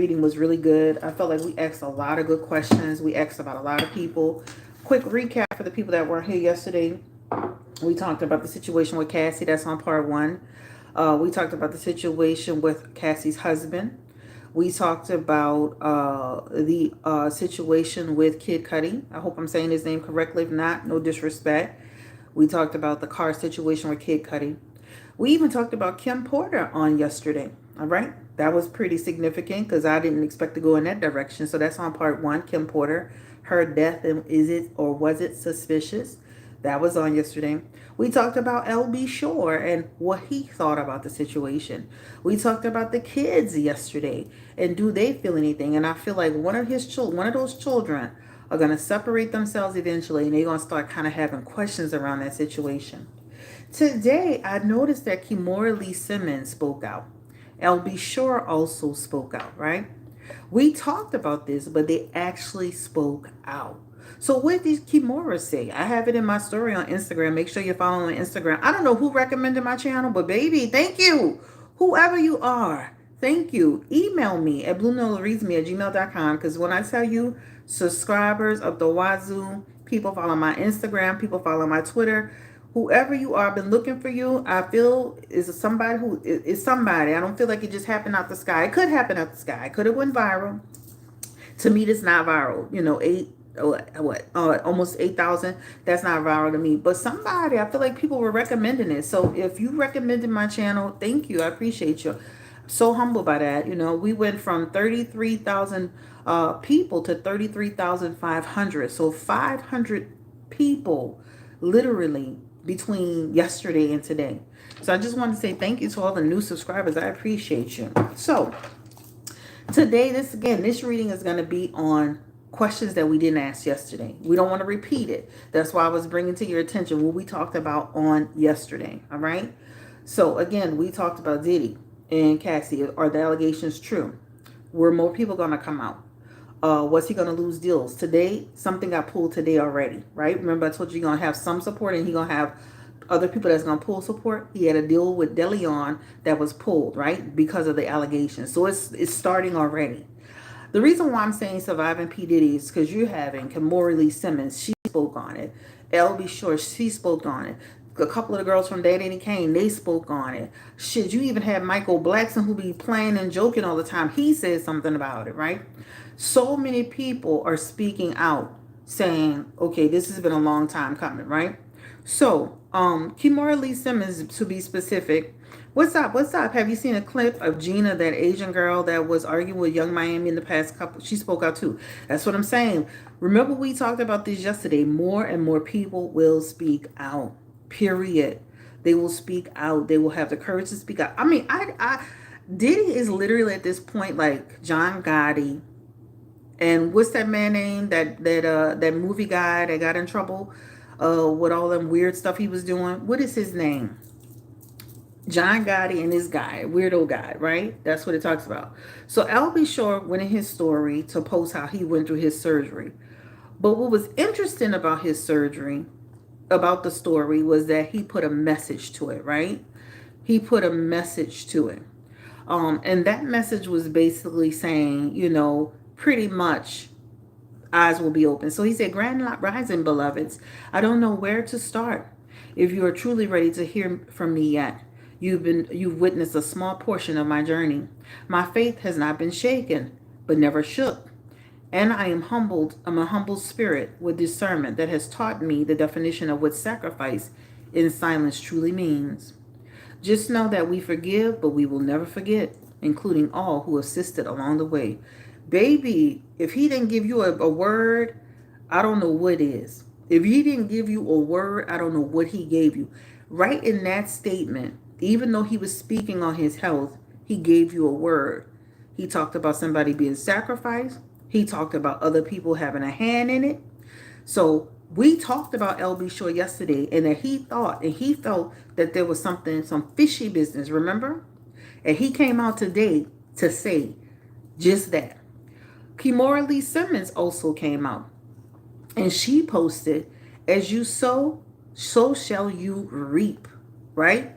Reading was really good. I felt like we asked a lot of good questions. We asked about a lot of people. Quick recap for the people that weren't here yesterday. We talked about the situation with Cassie. That's on part one. We talked about the situation with Cassie's husband. We talked about the situation with Kid Cudi. I hope I'm saying his name correctly. If not, no disrespect. We talked about the car situation with Kid Cudi. We even talked about Kim Porter on yesterday. All right. That was pretty significant because I didn't expect to go in that direction. So that's on part one. Kim Porter, her death, and is it or was it suspicious? That was on yesterday. We talked about LB Shore and what he thought about the situation. We talked about the kids yesterday and do they feel anything? And I feel like one of those children are going to separate themselves eventually and they're going to start kind of having questions around that situation. Today, I noticed that Kimora Lee Simmons spoke out. LB Shore also spoke out, right? We talked about this, but they actually spoke out. So what did Kimora say? I have it in my story on Instagram. Make sure you're following Instagram. I don't know who recommended my channel, but baby, thank you. Whoever you are, thank you. Email me at bluenolareadsme@gmail.com because when I tell you subscribers of the Wazoo, people follow my Instagram, people follow my Twitter, whoever you are, I've been looking for you. I feel is somebody who is somebody. I don't feel like it just happened out the sky. It could happen out the sky. It could have went viral. To me, that's not viral. You know, almost 8,000. That's not viral to me. But somebody, I feel like people were recommending it. So if you recommended my channel, thank you. I appreciate you. So humble by that. You know, we went from 33,000 people to 33,500. So 500 people, literally, between yesterday and today. So I just want to say thank you to all the new subscribers. I appreciate you. So today, this reading is going to be on questions that we didn't ask yesterday. We don't want to repeat it. That's why I was bringing to your attention what we talked about on yesterday. All right. So again, we talked about Diddy and Cassie. Are the allegations true? Were more people going to come out? Was he going to lose deals? Today, something got pulled today already, right? Remember I told you you're going to have some support and he's going to have other people that's going to pull support. He had a deal with DeLeon that was pulled, right? Because of the allegations. So it's starting already. The reason why I'm saying surviving P. Diddy is because you're having Kimora Lee Simmons. She spoke on it. LB Shore, she spoke on it. A couple of the girls from Daddy and Kane, they spoke on it. Shit, you even had Michael Blackson who be playing and joking all the time. He said something about it, right? So many people are speaking out saying, okay, this has been a long time coming, right? So, Kimora Lee Simmons, to be specific, what's up? What's up? Have you seen a clip of Gina, that Asian girl that was arguing with Young Miami in the past couple? She spoke out too. That's what I'm saying. Remember, we talked about this yesterday. More and more people will speak out. Period. They will speak out. They will have the courage to speak out. I mean, Diddy is literally at this point like John Gotti. And what's that man name? That movie guy that got in trouble with all them weird stuff he was doing. What is his name? John Gotti and this guy, weirdo guy, right? That's what it talks about. So LB Shore went in his story to post how he went through his surgery. But what was interesting about his surgery, about the story, was that he put a message to it, right? He put a message to it. And that message was basically saying, you know, pretty much eyes will be open. So he said, Grand Rising, beloveds, I don't know where to start. If you are truly ready to hear from me yet, you've witnessed a small portion of my journey. My faith has not been shaken, but never shook. And I am humbled. I'm a humble spirit with discernment that has taught me the definition of what sacrifice in silence truly means. Just know that we forgive, but we will never forget, including all who assisted along the way. Baby, if he didn't give you a word, I don't know what is. If he didn't give you a word, I don't know what he gave you. Right in that statement, even though he was speaking on his health, he gave you a word. He talked about somebody being sacrificed. He talked about other people having a hand in it. So we talked about LB Shore yesterday and that he felt that there was some fishy business, remember? And he came out today to say just that. Kimora Lee Simmons also came out and she posted, as you sow, so shall you reap, right?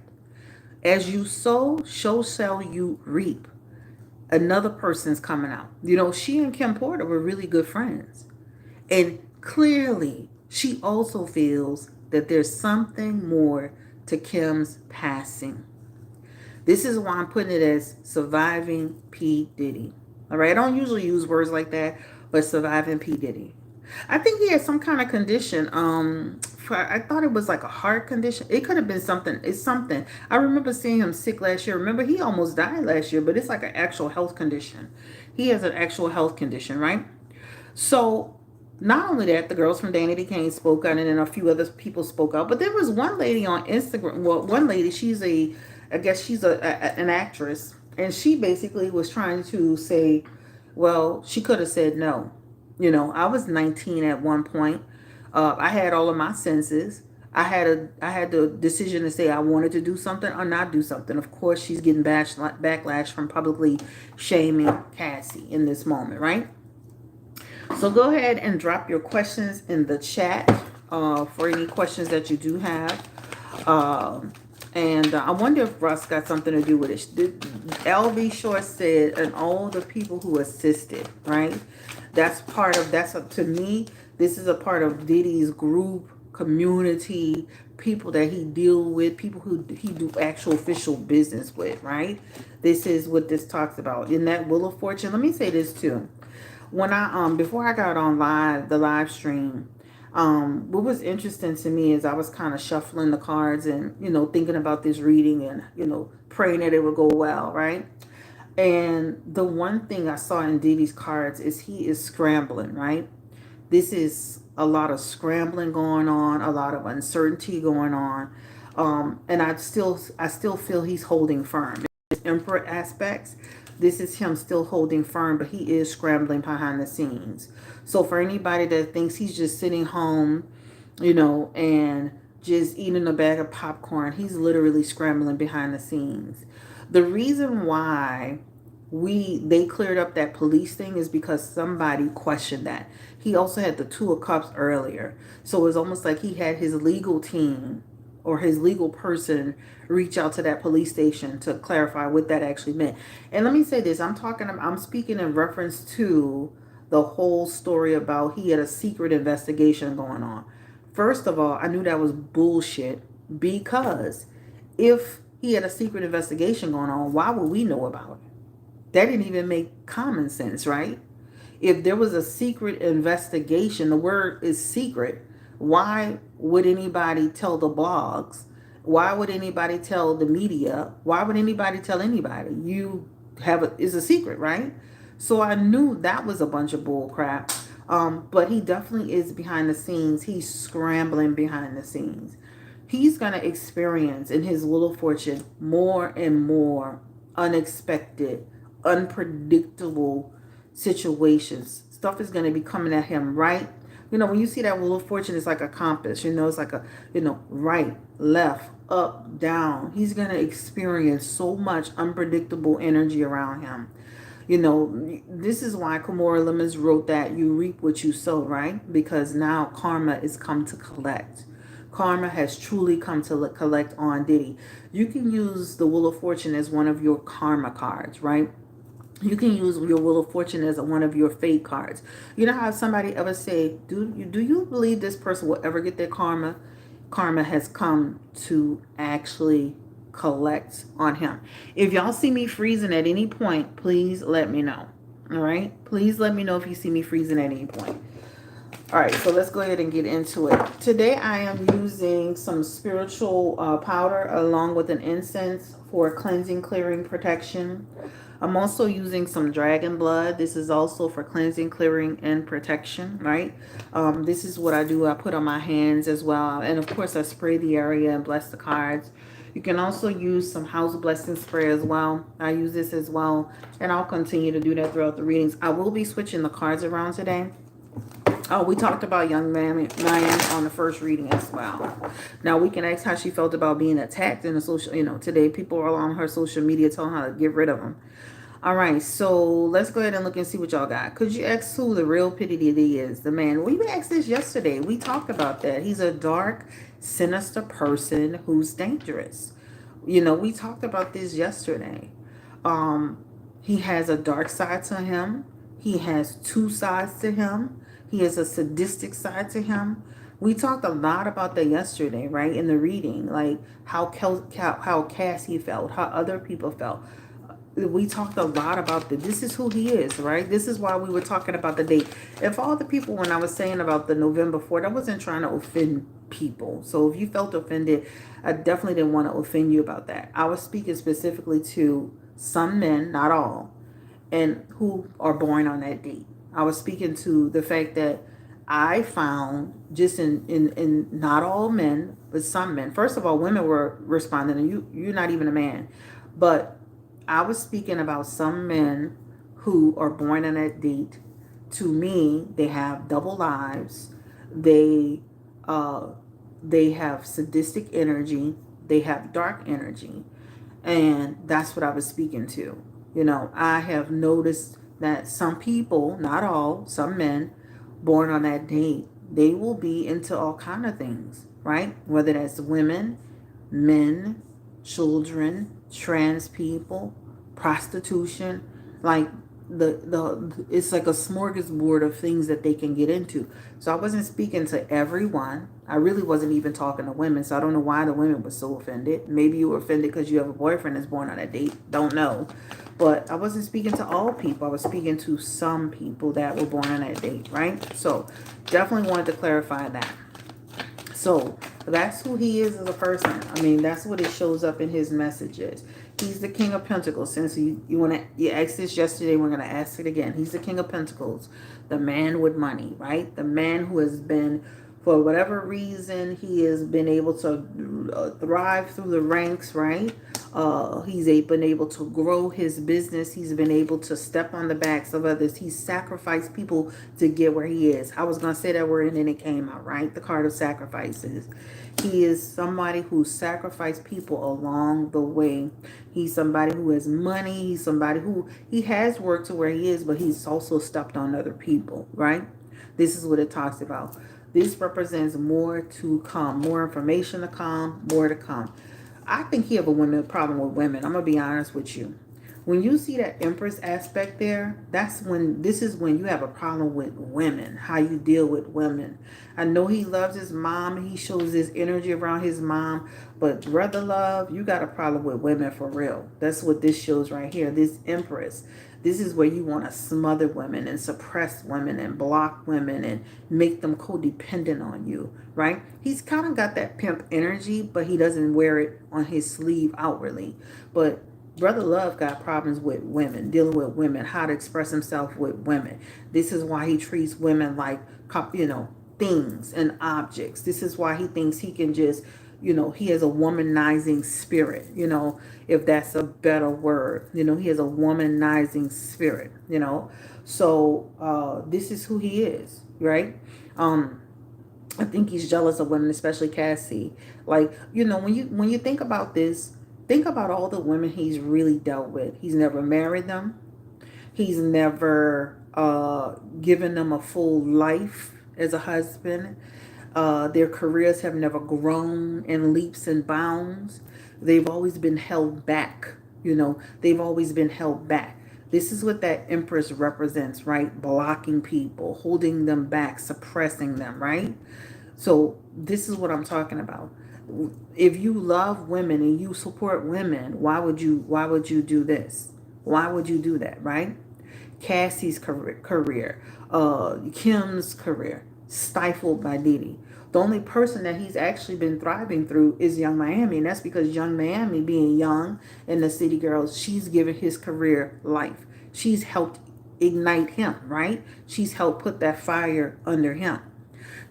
As you sow, so shall you reap. another person's coming out. You know, she and Kim Porter were really good friends. And clearly, she also feels that there's something more to Kim's passing. This is why I'm putting it as surviving P. Diddy. All right, I don't usually use words like that, but surviving P. Diddy. I think he had some kind of condition. I thought it was like a heart condition. It could have been something. It's something. I remember seeing him sick last year. Remember, he almost died last year, but it's like an actual health condition. He has an actual health condition, right? So, not only that, the girls from Danity Kane spoke out, and then a few other people spoke out. But there was one lady on Instagram. Well, one lady, I guess she's an actress, and she basically was trying to say, well, she could have said no. You know, I was 19 at one point. I had all of my senses. I had the decision to say I wanted to do something or not do something. Of course, she's getting backlash from publicly shaming Cassie in this moment, right? So go ahead and drop your questions in the chat for any questions that you do have. And I wonder if Russ got something to do with it. LV Short said, and all the people who assisted, right? To me, this is a part of Diddy's group, community, people that he deal with, people who he do actual official business with, right? This is what this talks about. In that Wheel of Fortune, let me say this too. When I before I got on the live stream, what was interesting to me is I was kind of shuffling the cards and, you know, thinking about this reading and, you know, praying that it would go well, right? And the one thing I saw in Diddy's cards is he is scrambling, right? This is a lot of scrambling going on, a lot of uncertainty going on. And I still feel he's holding firm. His emperor aspects, this is him still holding firm, but he is scrambling behind the scenes. So for anybody that thinks he's just sitting home, you know, and just eating a bag of popcorn, he's literally scrambling behind the scenes. The reason why they cleared up that police thing is because somebody questioned that. He also had the Two of Cups earlier. So it was almost like he had his legal team or his legal person reach out to that police station to clarify what that actually meant. And let me say this, I'm speaking in reference to the whole story about he had a secret investigation going on. First of all, I knew that was bullshit because if he had a secret investigation going on, why would we know about it? That didn't even make common sense, right? If there was a secret investigation, the word is secret, why would anybody tell the blogs? Why would anybody tell the media? Why would anybody tell anybody? It's a secret, right? So I knew that was a bunch of bull crap. But he definitely is behind the scenes. He's scrambling behind the scenes. He's going to experience in his Wheel of Fortune more and more unexpected, unpredictable situations. Stuff is going to be coming at him, right? You know, when you see that Wheel of Fortune, it's like a compass. You know, it's like right, left, up, down. He's going to experience so much unpredictable energy around him. You know, this is why Kimora Lemons wrote that you reap what you sow, right? Because now karma is come to collect. Karma has truly come to collect on Diddy. You can use the Wheel of Fortune as one of your karma cards, right? You can use your Wheel of Fortune as one of your fate cards. You know how somebody ever say, do you believe this person will ever get their karma? Karma has come to actually collect on him. If y'all see me freezing at any point, please let me know. All right? Please let me know if you see me freezing at any point. All right, so let's go ahead and get into it. Today I am using some spiritual powder along with an incense for cleansing, clearing, protection. I'm also using some dragon blood. This is also for cleansing, clearing, and protection, right? This is what I do. I put on my hands as well. And of course, I spray the area and bless the cards. You can also use some house blessing spray as well. I use this as well. And I'll continue to do that throughout the readings. I will be switching the cards around today. Oh, we talked about young Mayan on the first reading as well. Now, we can ask how she felt about being attacked in the social, today people are on her social media telling her to get rid of them. All right, so let's go ahead and look and see what y'all got. Could you ask who the real P. Diddy is? The man. We asked this yesterday. We talked about that. He's a dark, sinister person who's dangerous. We talked about this yesterday. He has a dark side to him. He has two sides to him. He has a sadistic side to him. We talked a lot about that yesterday, right? In the reading, like how Cassie felt, how other people felt. We talked a lot about that. This is who he is, right? This is why we were talking about the date. And for all the people, when I was saying about the November 4th, I wasn't trying to offend people. So if you felt offended, I definitely didn't want to offend you about that. I was speaking specifically to some men, not all, and who are born on that date. I was speaking to the fact that I found just in not all men, but some men. First of all, women were responding, and you're not even a man. But I was speaking about some men who are born on that date. To me, they have double lives. They uh they have sadistic energy. They have dark energy. And that's what I was speaking to. I have noticed that some people, not all, some men born on that date, they will be into all kind of things, right? Whether that's women, men, children, trans people, prostitution, like the it's like a smorgasbord of things that they can get into. So I wasn't speaking to everyone. I really wasn't even talking to women, so I don't know why the women were so offended. Maybe you were offended because you have a boyfriend that's born on a date. Don't know. But I wasn't speaking to all people. I was speaking to some people that were born on that date, right? So definitely wanted to clarify that. So that's who he is as a person. I mean, that's what it shows up in his messages. He's the King of Pentacles. Since you asked this yesterday, we're gonna ask it again. He's the King of Pentacles, the man with money, right? The man who has been, for whatever reason, he has been able to thrive through the ranks, right? He's been able to grow his business. He's been able to step on the backs of others. He's sacrificed people to get where he is. I was going to say that word and then it came out, right? The card of sacrifices. He is somebody who sacrificed people along the way. He's somebody who has money. He's somebody who he has worked to where he is, but he's also stepped on other people, right? This is what it talks about. This represents more to come, more information to come, more to come. I think he have a problem with women. I'm gonna be honest with you. When you see that Empress aspect there, this is when you have a problem with women, how you deal with women. I know he loves his mom, he shows his energy around his mom, but brother love, you got a problem with women for real. That's what this shows right here, this Empress. This is where you want to smother women and suppress women and block women and make them codependent on you, right? He's kind of got that pimp energy, but he doesn't wear it on his sleeve outwardly. But Brother Love got problems with women, dealing with women, how to express himself with women. This is why he treats women like, things and objects. This is why he thinks he can just, he has a womanizing spirit, if that's a better word. He has a womanizing spirit, So this is who he is, right? I think he's jealous of women, especially Cassie. Like, when you think about this, think about all the women he's really dealt with. He's never married them. He's never given them a full life as a husband. Their careers have never grown in leaps and bounds. They've always been held back. They've always been held back. This is what that Empress represents, right? Blocking people, holding them back, suppressing them, right? So this is what I'm talking about. If you love women and you support women, why would you do this? Why would you do that, right? Cassie's career, Kim's career, stifled by Diddy. The only person that he's actually been thriving through is Young Miami, and that's because Young Miami, being young and the city girls, she's given his career life. She's helped ignite him, right? She's helped put that fire under him.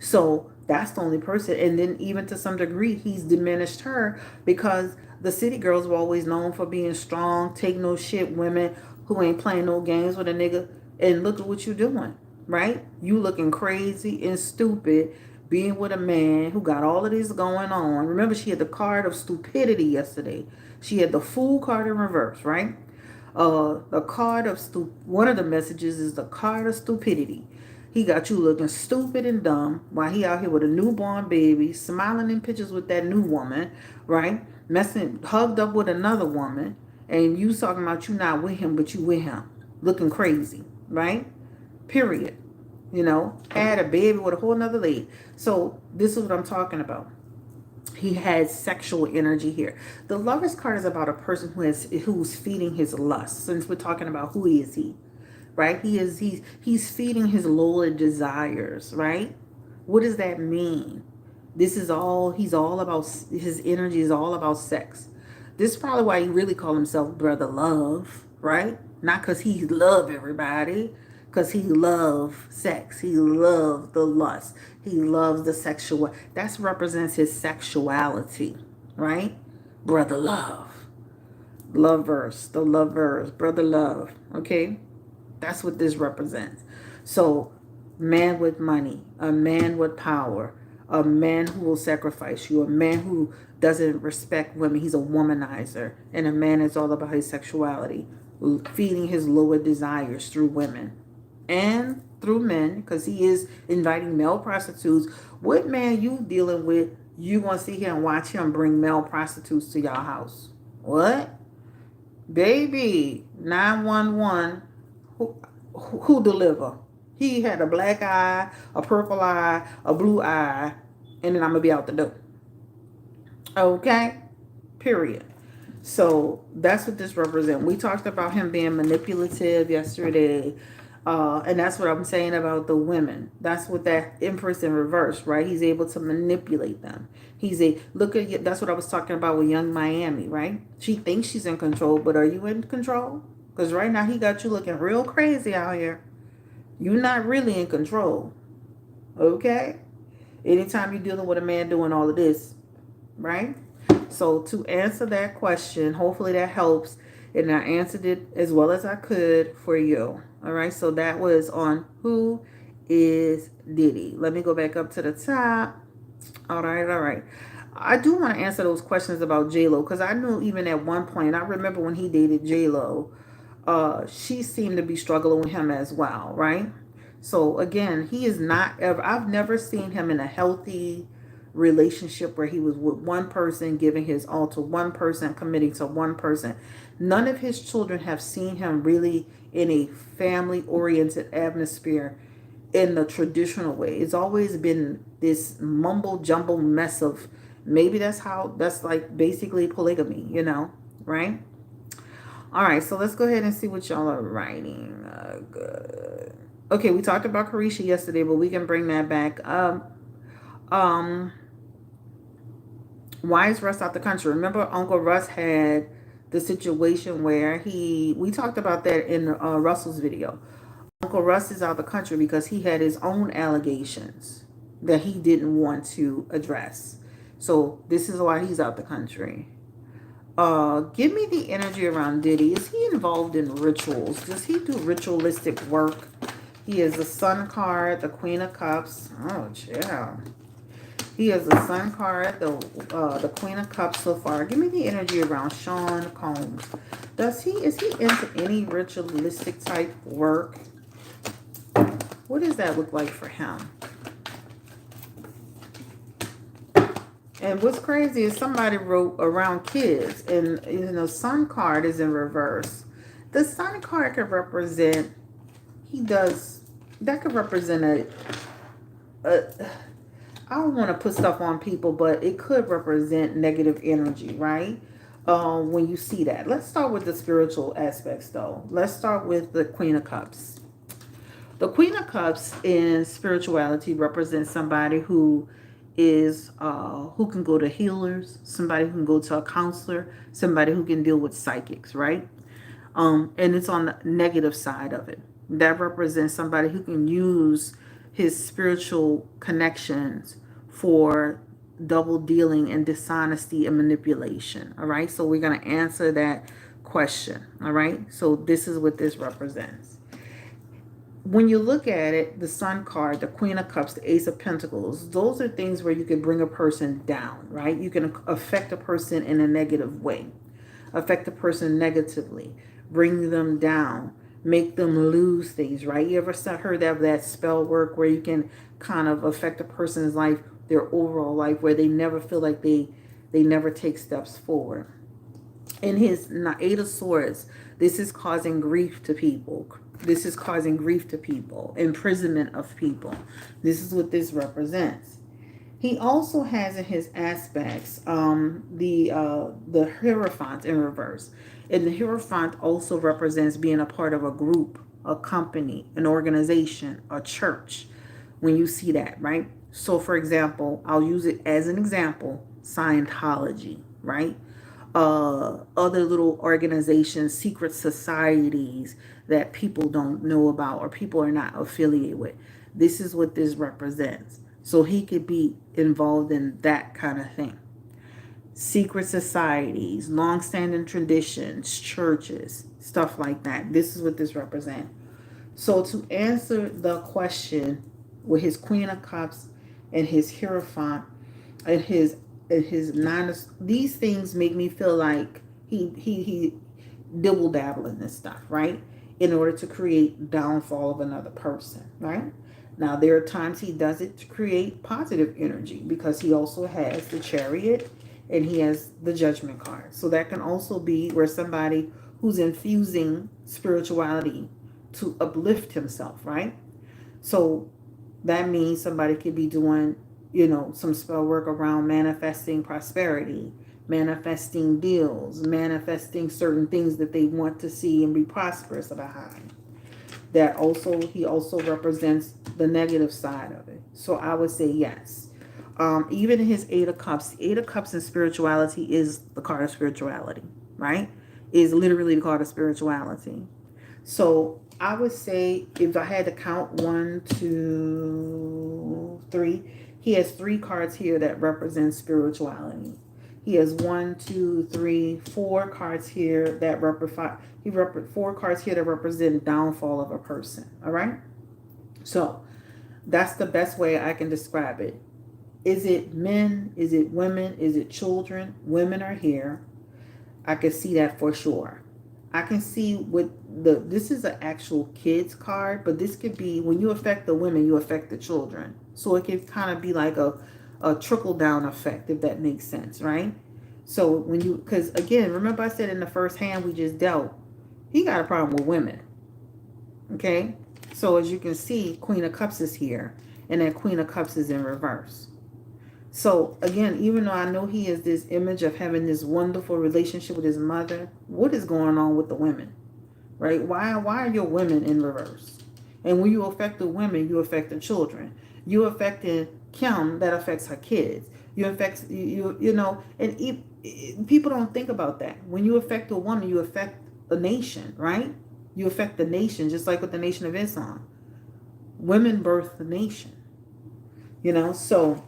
So that's the only person. And then even to some degree, he's diminished her because the city girls were always known for being strong, take no shit women who ain't playing no games with a nigga. And look at what you're doing, right? You looking crazy and stupid being with a man who got all of this going on. Remember, she had the card of stupidity yesterday. She had the fool card in reverse, right? The card of one of the messages is the card of stupidity. He got you looking stupid and dumb while he out here with a newborn baby, smiling in pictures with that new woman, right? Hugged up with another woman. And you talking about you not with him, but you with him. Looking crazy, right? Period. You know, had a baby with a whole nother lady. So this is what I'm talking about. He has sexual energy here. The Lover's card is about a person who's feeding his lust. Since we're talking about who is he, right? He's feeding his lower desires, right? What does that mean? This is all he's all about. His energy is all about sex. This is probably why he really called himself Brother Love, right? Not because he love everybody, because he love sex. He loves the lust. He loves the sexual. That represents his sexuality, right? Brother Love. Lovers, the lovers, Brother Love, okay? That's what this represents. So, man with money, a man with power, a man who will sacrifice you, a man who doesn't respect women. He's a womanizer. And a man is all about his sexuality, feeding his lower desires through women and through men, because he is inviting male prostitutes. What man you dealing with, you want to sit here and watch him bring male prostitutes to your house? What? Baby, 911, who deliver? He had a black eye, a purple eye, a blue eye, and then I'm going to be out the door. Okay? Period. So that's what this represents. We talked about him being manipulative yesterday. And that's what I'm saying about the women. That's what that Empress in reverse, right? He's able to manipulate them. Look at, that's what I was talking about with Young Miami, right? She thinks she's in control, but are you in control? Because right now he got you looking real crazy out here. You're not really in control. Okay? Anytime you're dealing with a man doing all of this, right? So to answer that question, hopefully that helps. And I answered it as well as I could for you. All right. So that was on who is Diddy. Let me go back up to the top. All right. All right. I do want to answer those questions about J-Lo, because I knew even at one point, I remember when he dated J-Lo, she seemed to be struggling with him as well. Right. So again, he is not ever, I've never seen him in a healthy relationship where he was with one person, giving his all to one person, committing to one person. None of his children have seen him really in a family oriented atmosphere in the traditional way. It's always been this mumble jumble mess of, maybe that's like basically polygamy, right? All right, so let's go ahead and see what y'all are writing. Good. Okay, we talked about Carisha yesterday, but we can bring that back up. Why is Russ out the country? Remember, Uncle Russ had the situation where we talked about that in Russell's video. Uncle Russ is out the country because he had his own allegations that he didn't want to address. So this is why he's out the country. Give me the energy around Diddy. Is he involved in rituals? Does he do ritualistic work? He is the Sun card, the Queen of Cups. Oh, yeah. He has the Sun card, the Queen of Cups so far. Give me the energy around Sean Combs. Is he into any ritualistic type work? What does that look like for him? And what's crazy is somebody wrote around kids, and Sun card is in reverse. The Sun card could represent, that could represent I don't want to put stuff on people, but it could represent negative energy, right? When you see that. Let's start with the spiritual aspects, though. Let's start with the Queen of Cups. The Queen of Cups in spirituality represents somebody who can go to healers, somebody who can go to a counselor, somebody who can deal with psychics, right? And it's on the negative side of it. That represents somebody who can use his spiritual connections for double dealing and dishonesty and manipulation. All right. So we're going to answer that question. All right. So this is what this represents. When you look at it, the Sun card, the Queen of Cups, the Ace of Pentacles, those are things where you can bring a person down, right? You can affect a person in a negative way, affect a person negatively, bring them down, make them lose things, right? You ever heard of that spell work where you can kind of affect a person's life, their overall life, where they never feel like they never take steps forward? In his Eight of Swords, this is causing grief to people. This is causing grief to people, imprisonment of people. This is what this represents. He also has in his aspects the Hierophant in reverse. And the Hierophant also represents being a part of a group, a company, an organization, a church. When you see that, right? So for example, I'll use it as an example, Scientology, right? Other little organizations, secret societies that people don't know about or people are not affiliated with. This is what this represents. So he could be involved in that kind of thing. Secret societies, long-standing traditions, churches, stuff like that. This is what this represents. So to answer the question with his Queen of Cups and his Hierophant and his nine of, these things make me feel like he dibble dabble in this stuff, right? In order to create downfall of another person, right? Now there are times he does it to create positive energy because he also has the Chariot and he has the Judgment card. So that can also be where somebody who's infusing spirituality to uplift himself, right? So that means somebody could be doing, some spell work around manifesting prosperity, manifesting deals, manifesting certain things that they want to see and be prosperous behind. That also, he also represents the negative side of it. So I would say yes. Even in his Eight of Cups, the Eight of Cups in spirituality is the card of spirituality, right? Is literally the card of spirituality. So I would say if I had to count 1, 2, 3, he has 3 cards here that represent spirituality. He has 1, 2, 3, 4 cards here that represent 4 cards here that represent downfall of a person. All right. So that's the best way I can describe it. Is it men? Is it women? Is it children? Women are here. I can see that for sure. I can see with this is an actual kids card, but this could be when you affect the women, you affect the children. So it could kind of be like a trickle down effect, if that makes sense, right? So because again, remember I said in the first hand we just dealt, he got a problem with women. Okay. So as you can see, Queen of Cups is here and that Queen of Cups is in reverse. So again, even though I know he is this image of having this wonderful relationship with his mother, what is going on with the women, right? Why are your women in reverse? And when you affect the women, you affect the children. You affected Kim, that affects her kids. You affect and people don't think about that. When you affect a woman, you affect a nation, right? You affect the nation, just like with the Nation of Islam. Women birth the nation, so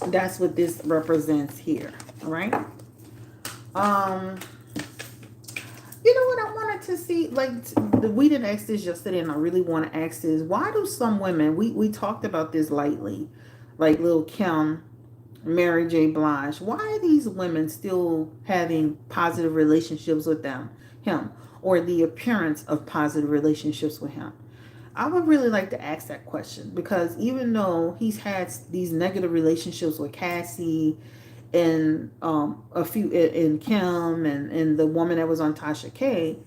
that's what this represents here. All right. You know what I wanted to see? Like, we didn't ask this yesterday, and I really want to ask this. Why do some women, we talked about this lightly, like Lil Kim, Mary J. Blige, why are these women still having positive relationships with him, or the appearance of positive relationships with him? I would really like to ask that question because even though he's had these negative relationships with Cassie and a few in Kim and the woman that was on Tasha K,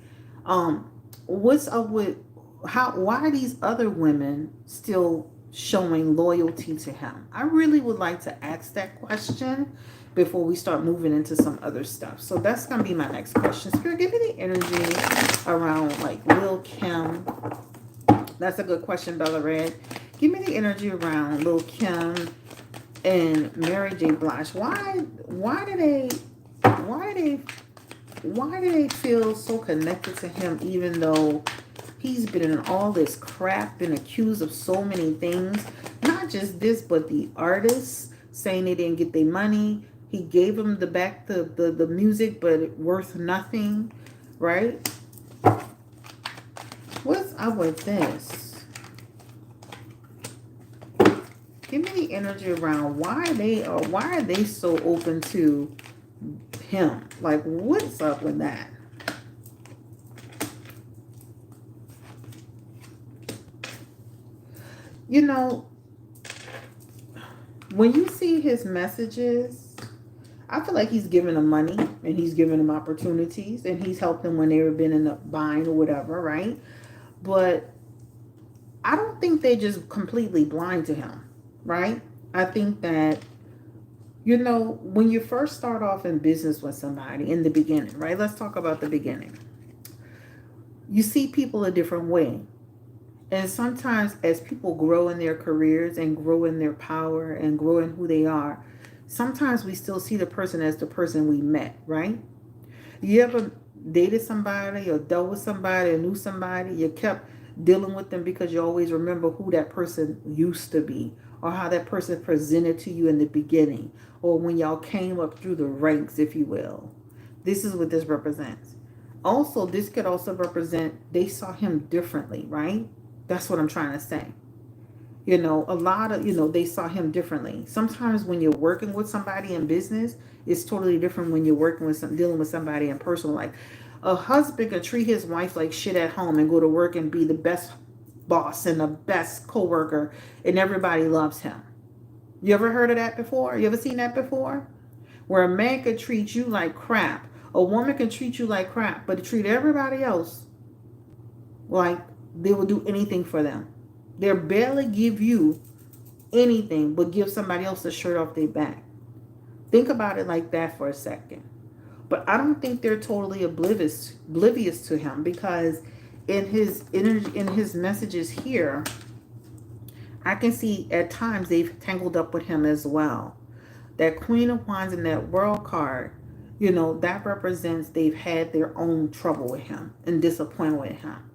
what's up with why are these other women still showing loyalty to him? I really would like to ask that question before we start moving into some other stuff. So that's gonna be my next question. Spirit, give me the energy around like Lil Kim. That's a good question, Bella Red. Give me the energy around Lil Kim and Mary J. Blige. Why do they feel so connected to him even though he's been in all this crap, been accused of so many things? Not just this, but the artists saying they didn't get their money. He gave them the music, but it worth nothing, right? What's up with this? Give me the energy around why are they so open to him? Like, what's up with that? When you see his messages, I feel like he's giving them money and he's giving them opportunities and he's helped them when they've been in the bind or whatever, right? But I don't think they just completely blind to him, right? I think that, when you first start off in business with somebody in the beginning, right? Let's talk about the beginning. You see people a different way. And sometimes as people grow in their careers and grow in their power and grow in who they are, sometimes we still see the person as the person we met, right? You ever dated somebody or dealt with somebody or knew somebody, you kept dealing with them because you always remember who that person used to be or how that person presented to you in the beginning or when y'all came up through the ranks, if you will. This is what this represents. Also, this could also represent they saw him differently, right? That's what I'm trying to say. A lot of, they saw him differently. Sometimes when you're working with somebody in business, it's totally different when you're working with dealing with somebody in personal life. A husband can treat his wife like shit at home and go to work and be the best boss and the best coworker and everybody loves him. You ever heard of that before? You ever seen that before? Where a man could treat you like crap. A woman can treat you like crap, but treat everybody else like they will do anything for them. They'll barely give you anything but give somebody else the shirt off their back. Think about it like that for a second. But I don't think they're totally oblivious to him because in his energy, in his messages here, I can see at times they've tangled up with him as well. That Queen of Wands and that World card, that represents they've had their own trouble with him and disappointment with him,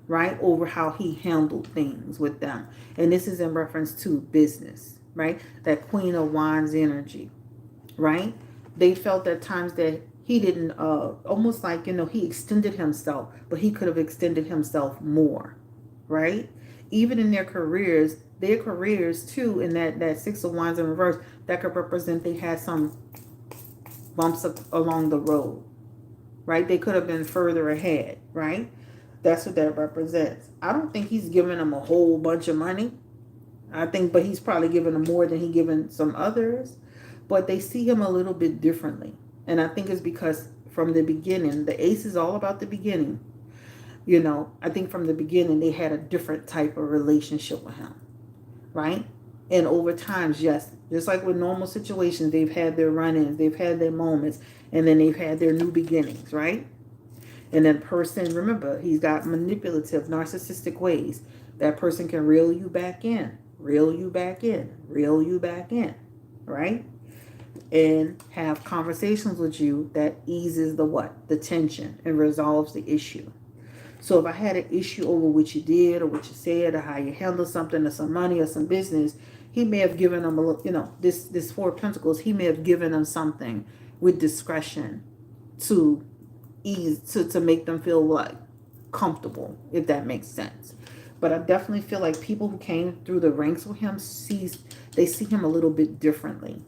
right? Over how he handled things with them. And this is in reference to business, right? That Queen of Wands energy, right? They felt at times that he didn't, almost like, he extended himself, but he could have extended himself more, right? Even in their careers too, in that Six of Wands in reverse, that could represent they had some bumps up along the road, right? They could have been further ahead, right? That's what that represents. I don't think he's giving them a whole bunch of money. But he's probably giving them more than he given some others. But they see him a little bit differently. And I think it's because from the beginning, the ace is all about the beginning. I think from the beginning, they had a different type of relationship with him, right? And over times, yes, just like with normal situations, they've had their run-ins, they've had their moments, and then they've had their new beginnings, right? And that person, remember, he's got manipulative, narcissistic ways. That person can reel you back in, reel you back in, reel you back in, right? And have conversations with you that eases the what? The tension and resolves the issue. So if I had an issue over what you did or what you said or how you handled something or some money or some business, he may have given them a little, this Four of Pentacles, he may have given them something with discretion to ease, to make them feel like comfortable, if that makes sense. But I definitely feel like people who came through the ranks with him, they see him a little bit differently,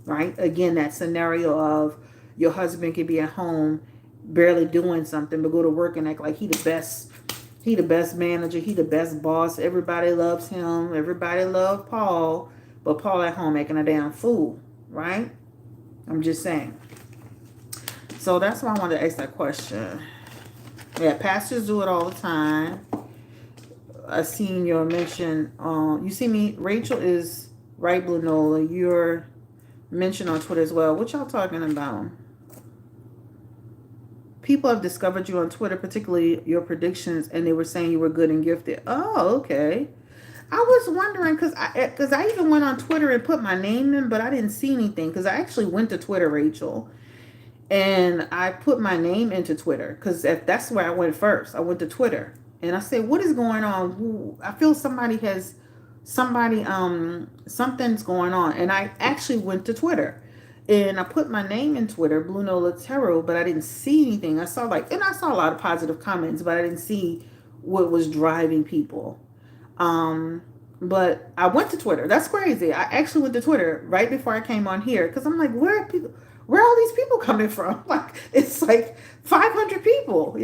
right? Again, that scenario of your husband could be at home barely doing something, but go to work and act like he the best manager, he the best boss, everybody loves him, everybody love Paul, but Paul at home making a damn fool, right? I'm just saying. So that's why I wanted to ask that question. Yeah, pastors do it all the time. I seen your mention, you see me, Rachel is right, Blue Nola, you're mentioned on Twitter as well. What y'all talking about? People have discovered you on Twitter, particularly your predictions, and they were saying you were good and gifted. Oh, okay. I was wondering, because I even went on Twitter and put my name in, but I didn't see anything, because I actually went to Twitter, Rachel, and I put my name into Twitter, because that's where I went first. I went to Twitter, and I said, what is going on? I feel something's going on, and I actually went to Twitter. And I put my name in Twitter, Blue Nola Tarot, but I didn't see anything. I saw a lot of positive comments, but I didn't see what was driving people. But I went to Twitter. That's crazy. I actually went to Twitter right before I came on here because I'm like, where are all these people coming from? Like, it's like 500 people,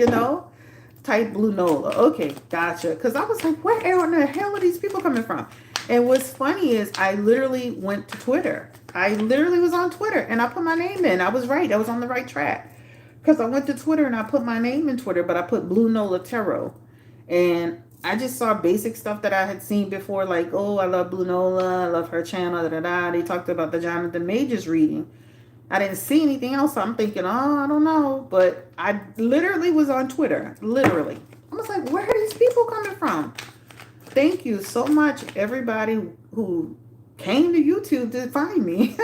Type Blue Nola. Okay, gotcha. Because I was like, where in the hell are these people coming from? And what's funny is I literally went to Twitter. I literally was on Twitter and I put my name in. I was right. I was on the right track. Because I went to Twitter and I put my name in Twitter, but I put Blue Nola Tarot. And I just saw basic stuff that I had seen before, like, oh, I love Blue Nola, I love her channel, da da da. They talked about the Jonathan Majors reading. I didn't see anything else. So I'm thinking, oh, I don't know. But I literally was on Twitter. Literally. I was like, where are these people coming from? Thank you so much, everybody who came to YouTube to find me.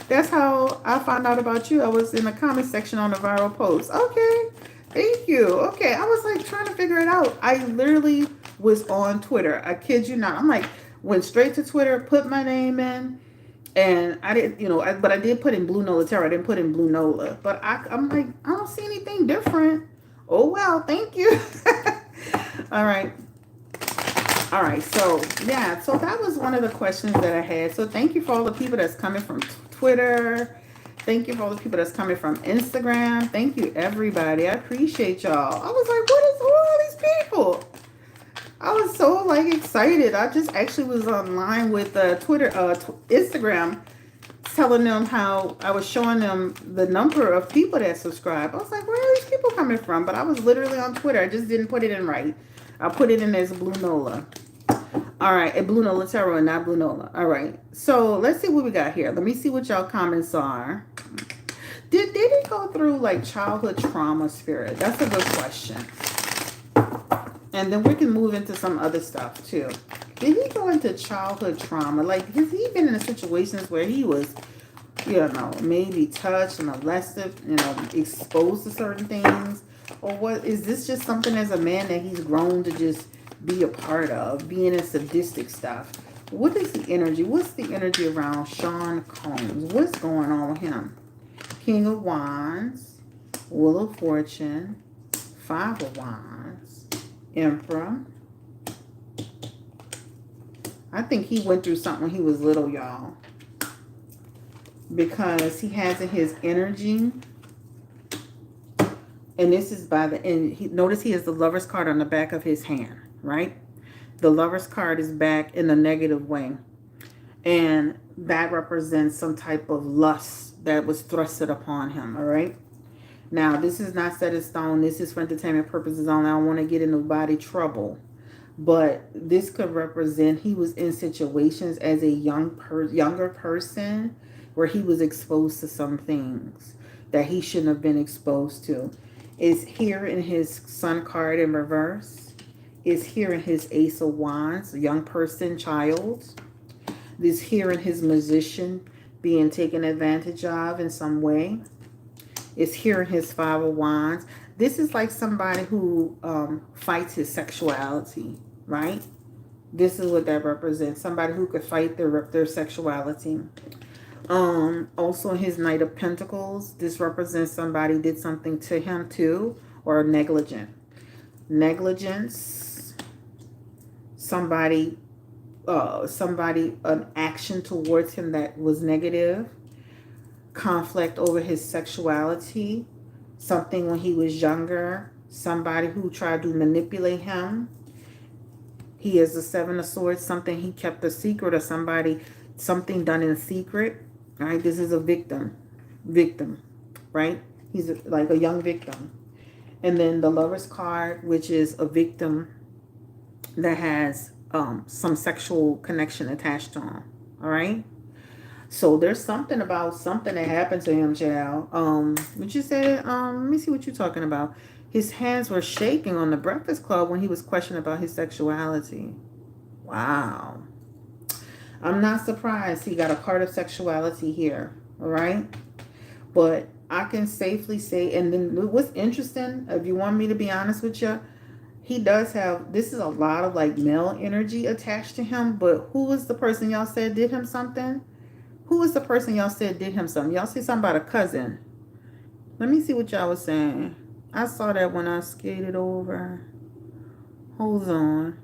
That's how I found out about you. I was in the comment section on a viral post. Okay, thank you. Okay, I was like trying to figure it out. I literally was on Twitter. I kid you not. I'm like, went straight to Twitter, put my name in, and I didn't, but I did put in Blue Nola Tarot. I didn't put in Blue Nola. But I'm like, I don't see anything different. Oh, well, thank you. All right. All right, so yeah, so that was one of the questions that I had. So thank you for all the people that's coming from Twitter. Thank you for all the people that's coming from Instagram. Thank you, everybody. I appreciate y'all. I was like, what is all these people? I was so like excited. I just actually was online with Instagram, telling them how I was showing them the number of people that subscribe. I was like, where are these people coming from? But I was literally on Twitter. I just didn't put it in right. I put it in as Blue Nola. All right, a Blue Nola Tarot and not Blue Nola. All right, so let's see what we got here. Let me see what y'all comments are. Did they go through like childhood trauma, Spirit? That's a good question. And then we can move into some other stuff too. Did he go into childhood trauma? Like, has he been in situations where he was, maybe touched, molested, exposed to certain things? Or what is this just something as a man that he's grown to just be a part of, being in sadistic stuff? What is the energy? What's the energy around Sean Combs? What's going on with him? King of Wands, Wheel of Fortune, Five of Wands, Emperor. I think he went through something when he was little, y'all. Because he has in his energy. And this is by the end. Notice he has the Lover's card on the back of his hand, right? The Lover's card is back in a negative way. And that represents some type of lust that was thrusted upon him, all right? Now, this is not set in stone. This is for entertainment purposes only. I don't want to get into body trouble. But this could represent he was in situations as a younger person where he was exposed to some things that he shouldn't have been exposed to. Is here in his Sun card in reverse. Is here in his Ace of Wands, young person, child. This here in his Magician, being taken advantage of in some way. Is here in his Five of Wands. This is like somebody who fights his sexuality, right? This is what that represents. Somebody who could fight their sexuality. Also his Knight of Pentacles. This represents somebody did something to him too, or negligent. Negligence. Somebody, an action towards him that was negative. Conflict over his sexuality. Something when he was younger. Somebody who tried to manipulate him. He has the Seven of Swords. Something he kept a secret, or something done in secret. Right? This is a victim, right? He's like a young victim. And then the Lover's card, which is a victim that has some sexual connection attached to him. All right? So there's something about something that happened to him, child. What you said, let me see what you're talking about. His hands were shaking on the Breakfast Club when he was questioned about his sexuality. Wow. I'm not surprised he got a part of sexuality here, all right? But I can safely say, and then what's interesting, if you want me to be honest with you, he does have, this is a lot of like male energy attached to him, but who was the person y'all said did him something? Who was the person y'all said did him something? Y'all say something about a cousin. Let me see what y'all was saying. I saw that when I skated over. Hold on.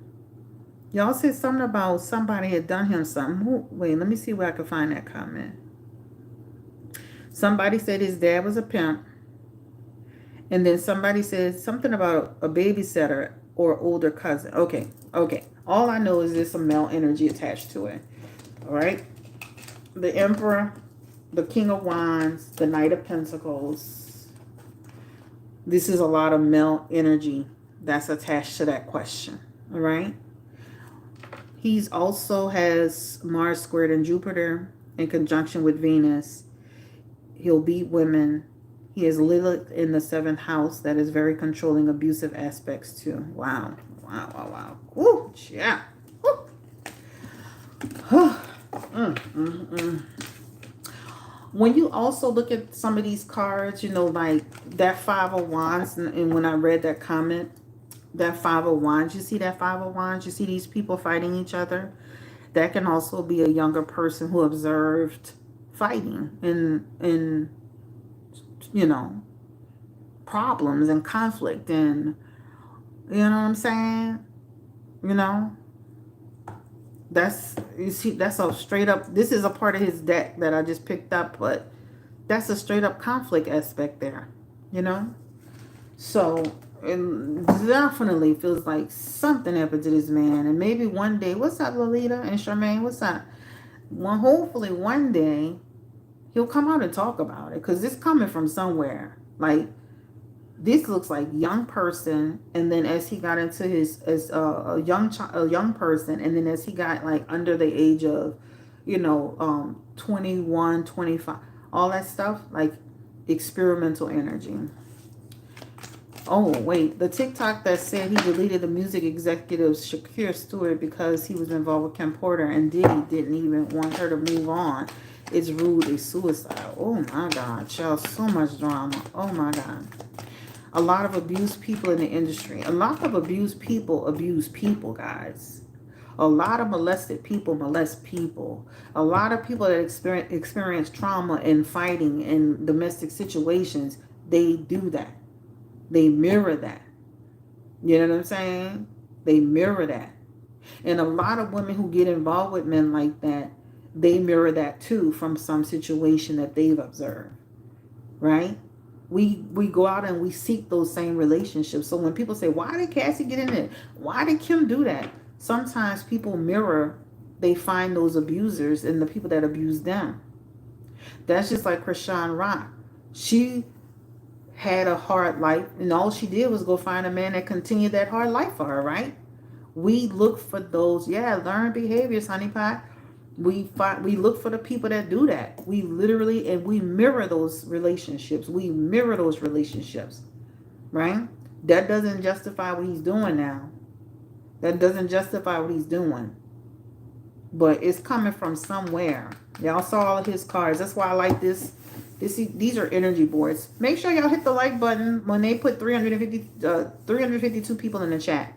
Y'all said something about somebody had done him something. Wait, let me see where I can find that comment. Somebody said his dad was a pimp. And then somebody said something about a babysitter or older cousin. Okay. All I know is there's some male energy attached to it. All right. the Emperor, the King of Wands, the Knight of Pentacles. This is a lot of male energy that's attached to that question. All right. He's also has Mars squared in Jupiter in conjunction with Venus. He'll beat women. He has Lilith in the 7th house. That is very controlling, abusive aspects too. Wow. Wow, wow, wow. Woo, yeah. Woo. When you also look at some of these cards, you know, like that 5 of Wands, and when I read that comment, that 5 of Wands, you see that 5 of Wands, you see these people fighting each other. That can also be a younger person who observed fighting and you know, problems and conflict, and you know what I'm saying? You know, that's, you see, that's a straight up, this is a part of his deck that I just picked up, but that's a straight up conflict aspect there, you know? So it definitely feels like something happened to this man, and maybe one day, what's up, Lolita and Charmaine, what's up? Well, hopefully one day he'll come out and talk about it, because it's coming from somewhere. Like, this looks like young person, and then as he got into his, as a young person, and then as he got like under the age of, you know, 21, 25, all that stuff, like experimental energy. Oh, wait, the TikTok that said he deleted the music executive Shakir Stewart because he was involved with Kim Porter, and Diddy didn't even want her to move on. It's rude, it's suicide. Oh my God, child, so much drama. Oh my God. A lot of abused people in the industry. A lot of abused people abuse people, guys. A lot of molested people molest people. A lot of people that experience trauma and fighting in domestic situations, they do that. They mirror that. You know what I'm saying? They mirror that. And a lot of women who get involved with men like that, they mirror that too from some situation that they've observed. Right? We go out and we seek those same relationships. So when people say, why did Cassie get in it? Why did Kim do that? Sometimes people mirror, they find those abusers and the people that abuse them. That's just like Krishan Rock. She had a hard life, and all she did was go find a man that continued that hard life for her, right? We look for those, learned behaviors, honey pie. We look for the people that do that. We literally, and we mirror those relationships. We mirror those relationships, right? That doesn't justify what he's doing now. That doesn't justify what he's doing. But it's coming from somewhere. Y'all saw all of his cards. That's why I like this. These are energy boards. Make sure y'all hit the like button when they put 352 people in the chat.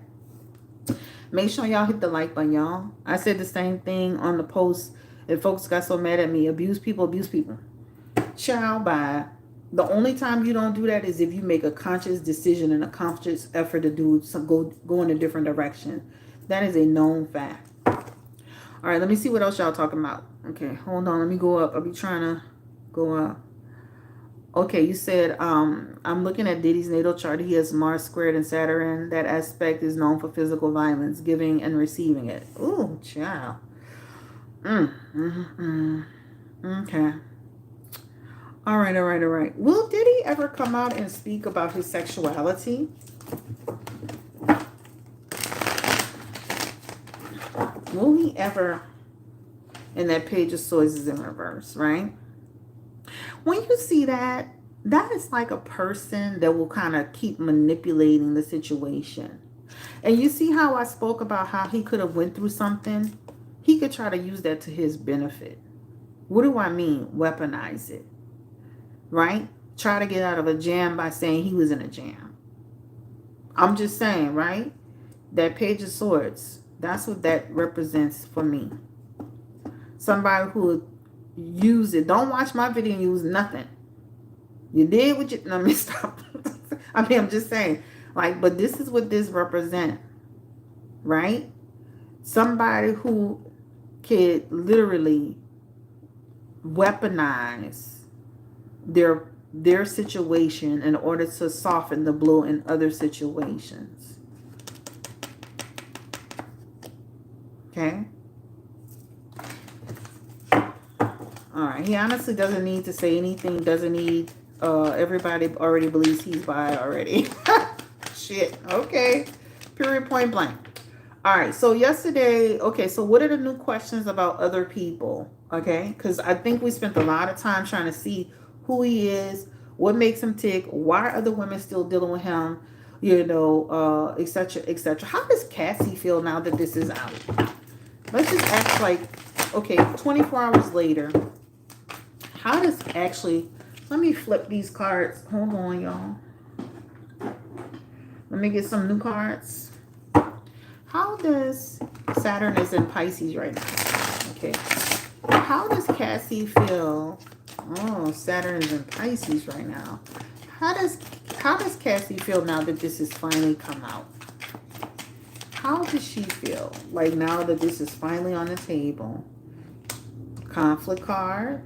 Make sure y'all hit the like button, y'all. I said the same thing on the post, and folks got so mad at me. Abuse people, abuse people. Child, bye. The only time you don't do that is if you make a conscious decision and a conscious effort to do some, go in a different direction. That is a known fact. All right, let me see what else y'all talking about. Okay, hold on. Let me go up. I'll be trying to go up. Okay, you said, I'm looking at Diddy's natal chart. He has Mars squared in Saturn. That aspect is known for physical violence, giving and receiving it. Ooh, child. Okay. All right. Will Diddy ever come out and speak about his sexuality? Will he ever? And that Page of Swords is in reverse, right? When you see that, that is like a person that will kind of keep manipulating the situation. And you see how I spoke about how he could have went through something? He could try to use that to his benefit. What do I mean? Weaponize it. Right? Try to get out of a jam by saying he was in a jam. I'm just saying, right? That Page of Swords, that's what that represents for me. Somebody who would use it. Don't watch my video and use nothing. You did what you... No, let me stop. I mean, I'm just saying. Like, but this is what this represents. Right? Somebody who could literally weaponize their situation in order to soften the blow in other situations. Okay? All right. He honestly doesn't need to say anything. Doesn't need. Everybody already believes he's bi already. Shit. Okay. Period. Point blank. All right. So yesterday. Okay. So what are the new questions about other people? Okay. Because I think we spent a lot of time trying to see who he is, what makes him tick, why are other women still dealing with him, etc. etc. How does Cassie feel now that this is out? Let's just act like, okay, 24 hours later. How does actually, let me flip these cards. Hold on, y'all. Let me get some new cards. How does, Saturn is in Pisces right now. Okay. How does Cassie feel? Oh, Saturn is in Pisces right now. How does Cassie feel now that this has finally come out? How does she feel? Like now that this is finally on the table. Conflict card.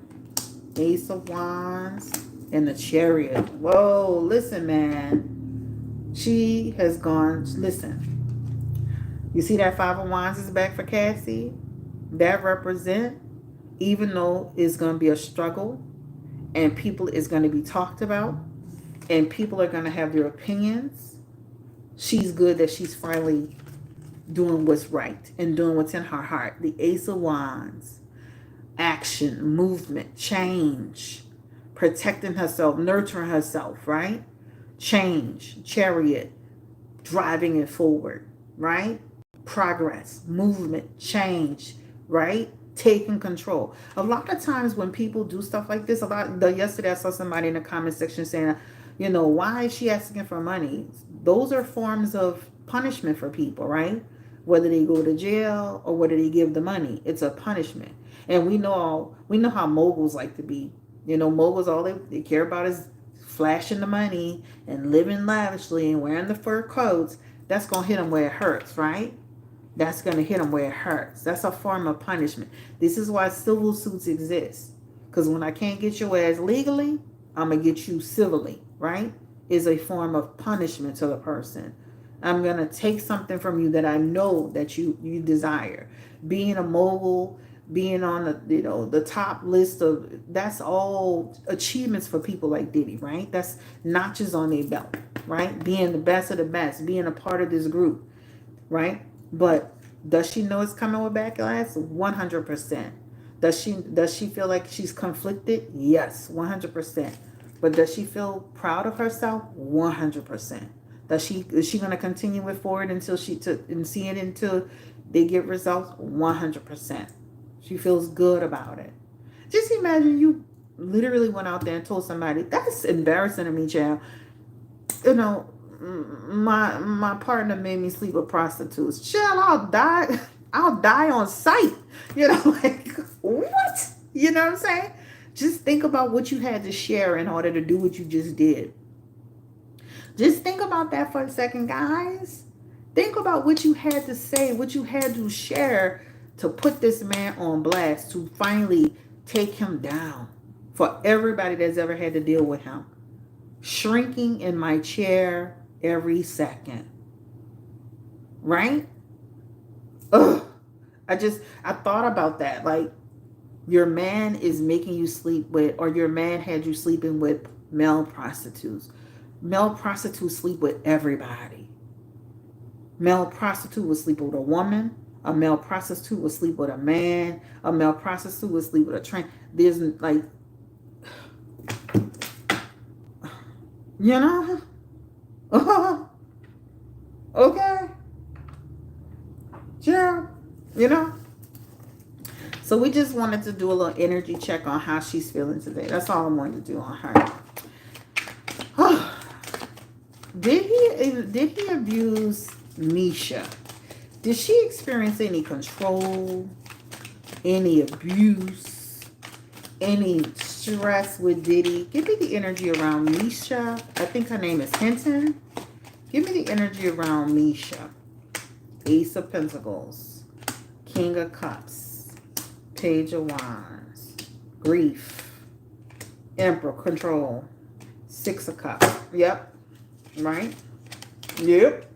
Ace of Wands. And the Chariot. Whoa, listen, man. She has gone, listen. You see that Five of Wands is back for Cassie? That represent, even though it's going to be a struggle and people is going to be talked about and people are going to have their opinions, she's good that she's finally doing what's right and doing what's in her heart. The Ace of Wands. Action, movement, change, protecting herself, nurturing herself, right? Change, Chariot, driving it forward, right? Progress, movement, change, right? Taking control. A lot of times when people do stuff like this, yesterday I saw somebody in the comment section saying, why is she asking for money? Those are forms of punishment for people, right? Whether they go to jail or whether they give the money, it's a punishment. And we know how moguls like to be. Moguls, all they care about is flashing the money and living lavishly and wearing the fur coats. That's going to hit them where it hurts, right? That's going to hit them where it hurts. That's a form of punishment. This is why civil suits exist. Because when I can't get your ass legally, I'm going to get you civilly, right? Is a form of punishment to the person. I'm going to take something from you that I know that you desire. Being a mogul, being on the top list of, that's all achievements for people like Diddy, right? That's notches on their belt, right? Being the best of the best, being a part of this group, right? But does she know it's coming with backlash? 100%. Does she feel like she's conflicted? Yes, 100%. But does she feel proud of herself? 100%. Is she going to continue it forward until see it until they get results? 100%. She feels good about it. Just imagine you literally went out there and told somebody, that's embarrassing to me, child. My partner made me sleep with prostitutes. Child, I'll die on sight. Like, what? You know what I'm saying? Just think about what you had to share in order to do what you just did. Just think about that for a second, guys. Think about what you had to say, what you had to share to put this man on blast, to finally take him down. For everybody that's ever had to deal with him. Shrinking in my chair every second. Right? Ugh. I thought about that. Like, your man is making you sleep with, or your man had you sleeping with male prostitutes. Male prostitutes sleep with everybody. Male prostitute will sleep with a woman. A male prostitute will sleep with a man. A male prostitute will sleep with a train. There's like, okay. Yeah, So we just wanted to do a little energy check on how she's feeling today. That's all I wanted to do on her. Did he abuse Misha? Did she experience any control, any abuse, any stress with Diddy? Give me the energy around Misha. I think her name is Hinton. Give me the energy around Misha. Ace of Pentacles, King of Cups, Page of Wands, grief, Emperor, control, Six of Cups. Yep. Right? Yep.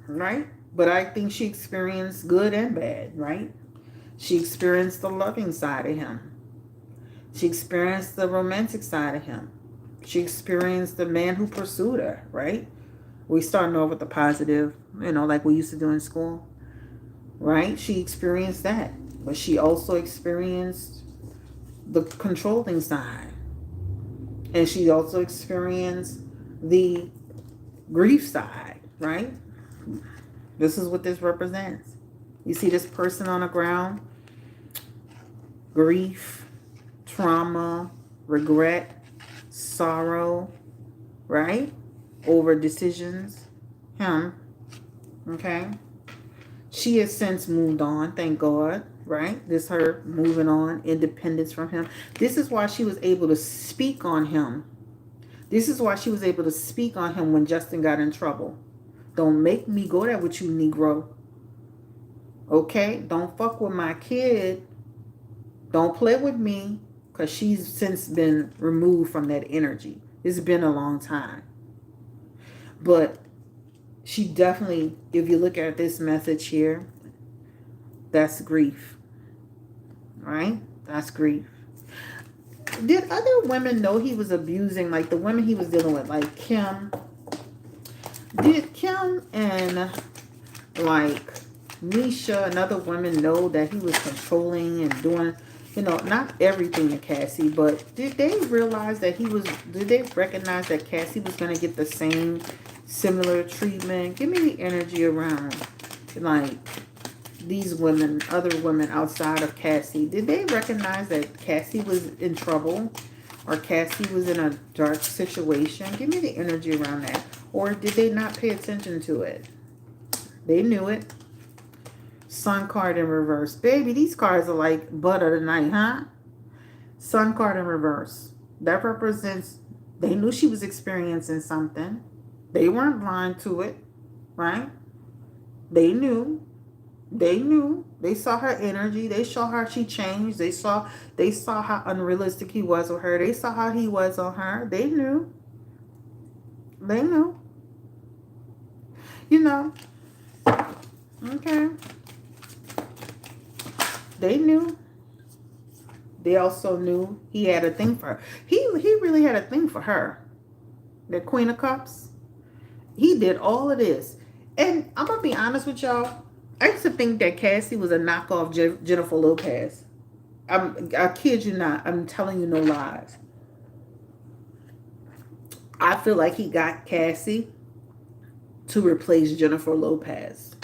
Right? But I think she experienced good and bad, right? She experienced the loving side of him. She experienced the romantic side of him. She experienced the man who pursued her, right? We starting off with the positive, like we used to do in school, right? She experienced that. But she also experienced the controlling side. And she also experienced the grief side, right? This is what this represents. You see this person on the ground, grief, trauma, regret, sorrow, right? Over decisions. Him, okay? She has since moved on, thank God, right? This her moving on, independence from him. This is why she was able to speak on him. This is why she was able to speak on him when Justin got in trouble. Don't make me go there with you, Negro. Okay? Don't fuck with my kid. Don't play with me. Because she's since been removed from that energy. It's been a long time. But she definitely, if you look at this message here, that's grief. Right? That's grief. Did other women know he was abusing, like the women he was dealing with, like Kim? Did Kim and like Nisha and other women know that he was controlling and doing, not everything to Cassie, but did they realize that did they recognize that Cassie was going to get the same similar treatment? Give me the energy around, like, these women, other women outside of Cassie. Did they recognize that Cassie was in trouble or Cassie was in a dark situation? Give me the energy around that. Or did they not pay attention to it? They knew it. Sun card in reverse. Baby, these cards are like butter tonight, huh? Sun card in reverse. That represents they knew she was experiencing something. They weren't blind to it, right? They knew. They knew. They saw her energy. They saw how she changed. They saw how unrealistic he was with her. They saw how he was on her. They knew. They knew. Okay. They knew. They also knew he had a thing for her. He really had a thing for her. The Queen of Cups. He did all of this. And I'm going to be honest with y'all. I used to think that Cassie was a knockoff Jennifer Lopez. I kid you not. I'm telling you no lies. I feel like he got Cassie to replace Jennifer Lopez.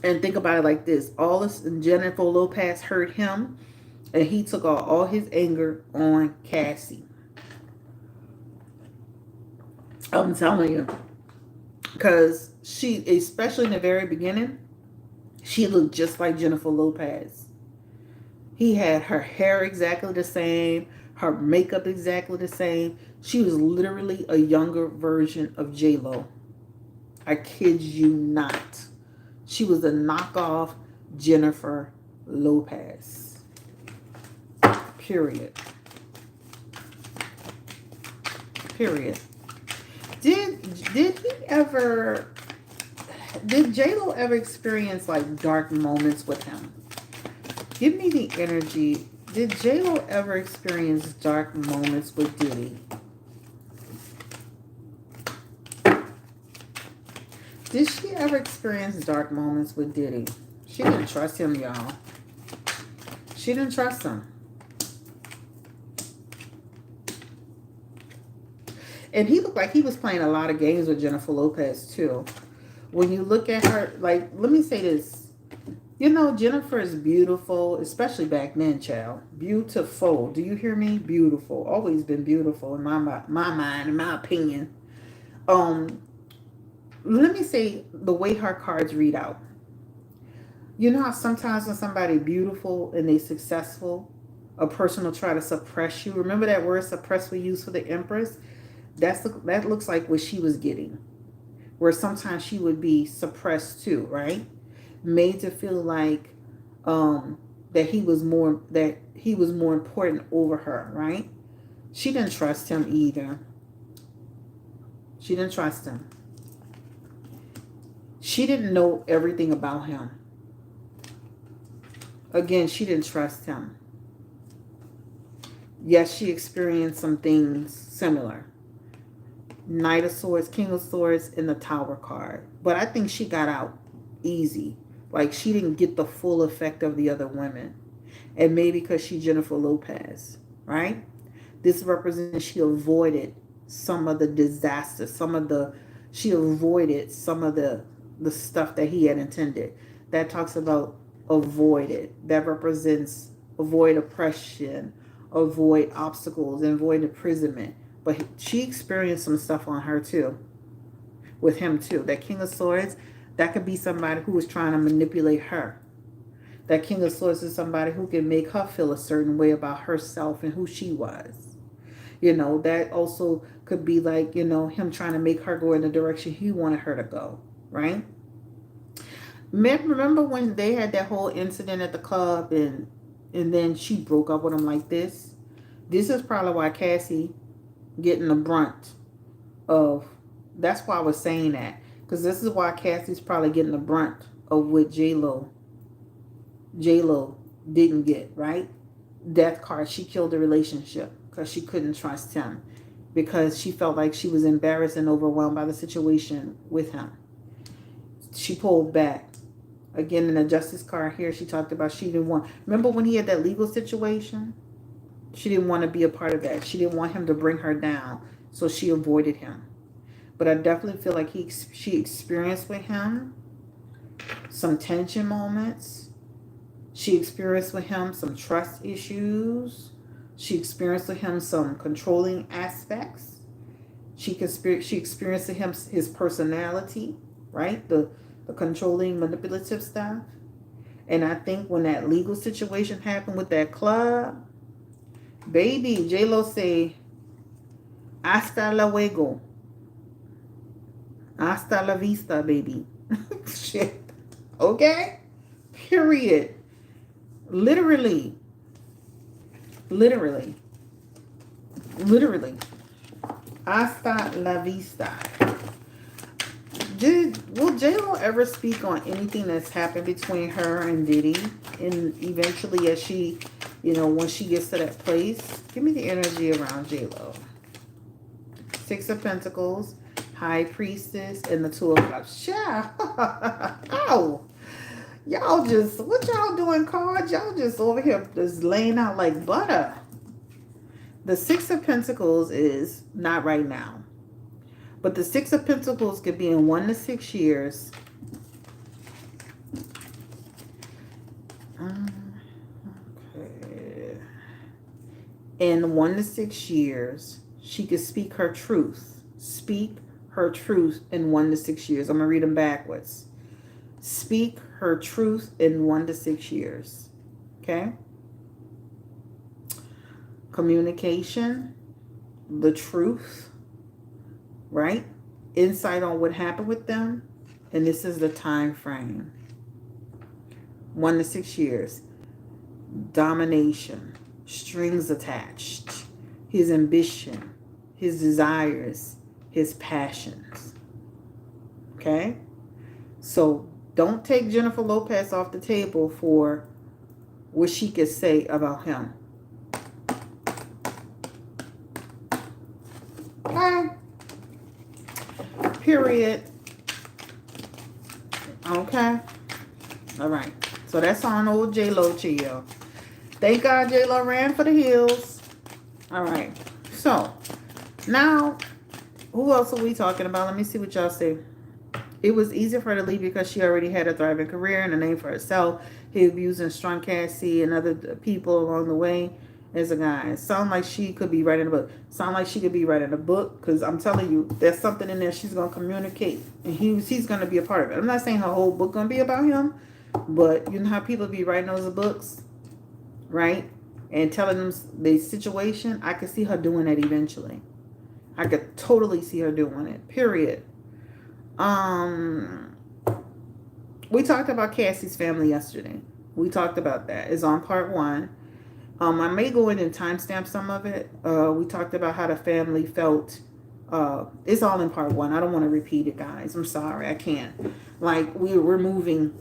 And think about it like this. All this, Jennifer Lopez hurt him, and he took all his anger on Cassie. I'm telling you. Because she, especially in the very beginning, she looked just like Jennifer Lopez. He had her hair exactly the same, her makeup exactly the same. She was literally a younger version of J-Lo. I kid you not. She was a knockoff Jennifer Lopez. Period. Period. Did J-Lo ever experience like dark moments with him? Give me the energy. Did J-Lo ever experience dark moments with Diddy? Did she ever experience dark moments with Diddy? She didn't trust him, y'all. She didn't trust him. And he looked like he was playing a lot of games with Jennifer Lopez, too. When you look at her, like, let me say this. Jennifer is beautiful, especially back then, child. Beautiful. Do you hear me? Beautiful. Always been beautiful in my mind, in my opinion. Let me say the way her cards read out. You know how sometimes when somebody beautiful and they successful, a person will try to suppress you. Remember that word suppress we use for the Empress? That looks like what she was getting. Where sometimes she would be suppressed too, right? Made to feel like that he was more important over her, right? She didn't trust him either. She didn't trust him. She didn't know everything about him. Again, she didn't trust him. Yes, she experienced some things similar. Knight of Swords, King of Swords, and the Tower card. But I think she got out easy. Like, she didn't get the full effect of the other women. And maybe because she's Jennifer Lopez, right? This represents she avoided some of the disaster, she avoided some of the stuff that he had intended. That talks about avoided. That represents avoid oppression, avoid obstacles, and avoid imprisonment. But she experienced some stuff on her too, with him too. That King of Swords, that could be somebody who was trying to manipulate her. That King of Swords is somebody who can make her feel a certain way about herself and who she was. That also could be like, him trying to make her go in the direction he wanted her to go, right? Remember when they had that whole incident at the club and then she broke up with him like this? This is probably why Cassie getting the brunt of, that's why I was saying that. Because this is why Cassie's probably getting the brunt of what J-Lo didn't get, right? Death card, she killed the relationship because she couldn't trust him. Because she felt like she was embarrassed and overwhelmed by the situation with him. She pulled back. Again, in the justice card here, she talked about she didn't want... Remember when he had that legal situation? She didn't want to be a part of that. She didn't want him to bring her down. So she avoided him. But I definitely feel like she experienced with him some tension moments. She experienced with him some trust issues. She experienced with him some controlling aspects. She experienced with him his personality, right? The controlling, manipulative stuff. And I think when that legal situation happened with that club, baby, J-Lo say, hasta luego. Hasta la vista, baby. Shit. Okay? Period. Literally. Hasta la vista. Will J-Lo ever speak on anything that's happened between her and Diddy? And eventually as she, when she gets to that place? Give me the energy around J-Lo. Six of Pentacles, High Priestess, and the Two of Cups. Yeah. Oh. Y'all just, what y'all doing, cards? Y'all just over here just laying out like butter. The Six of Pentacles is not right now. But the Six of Pentacles could be in 1 to 6 years. Okay. In 1 to 6 years, she could speak her truth. Speak her truth in 1 to 6 years. I'm going to read them backwards. Speak her truth in 1 to 6 years. Okay? Communication, the truth, right? Insight on what happened with them. And this is the time frame. 1 to 6 years. Domination, strings attached, his ambition, his desires, his passions. Okay? So don't take Jennifer Lopez off the table for what she could say about him. Okay? Period. Okay? All right. So that's on old J-Lo chill. Thank God J-Lo ran for the hills. All right. So, now, who else are we talking about? Let me see what y'all say. It was easy for her to leave because she already had a thriving career and a name for herself. He abused and strung Cassie and other people along the way as a guy. It sounds like she could be writing a book. Sound like she could be writing a book because I'm telling you, there's something in there she's going to communicate. And he's going to be a part of it. I'm not saying her whole book going to be about him, but you know how people be writing those books, right? And telling them the situation. I could see her doing that eventually. I could totally see her doing it. Period. We talked about Cassie's family yesterday. We talked about that. It's on part 1. I may go in and timestamp some of it. We talked about how the family felt. It's all in part 1. I don't want to repeat it, guys. I'm sorry. I can't. Like, we're moving.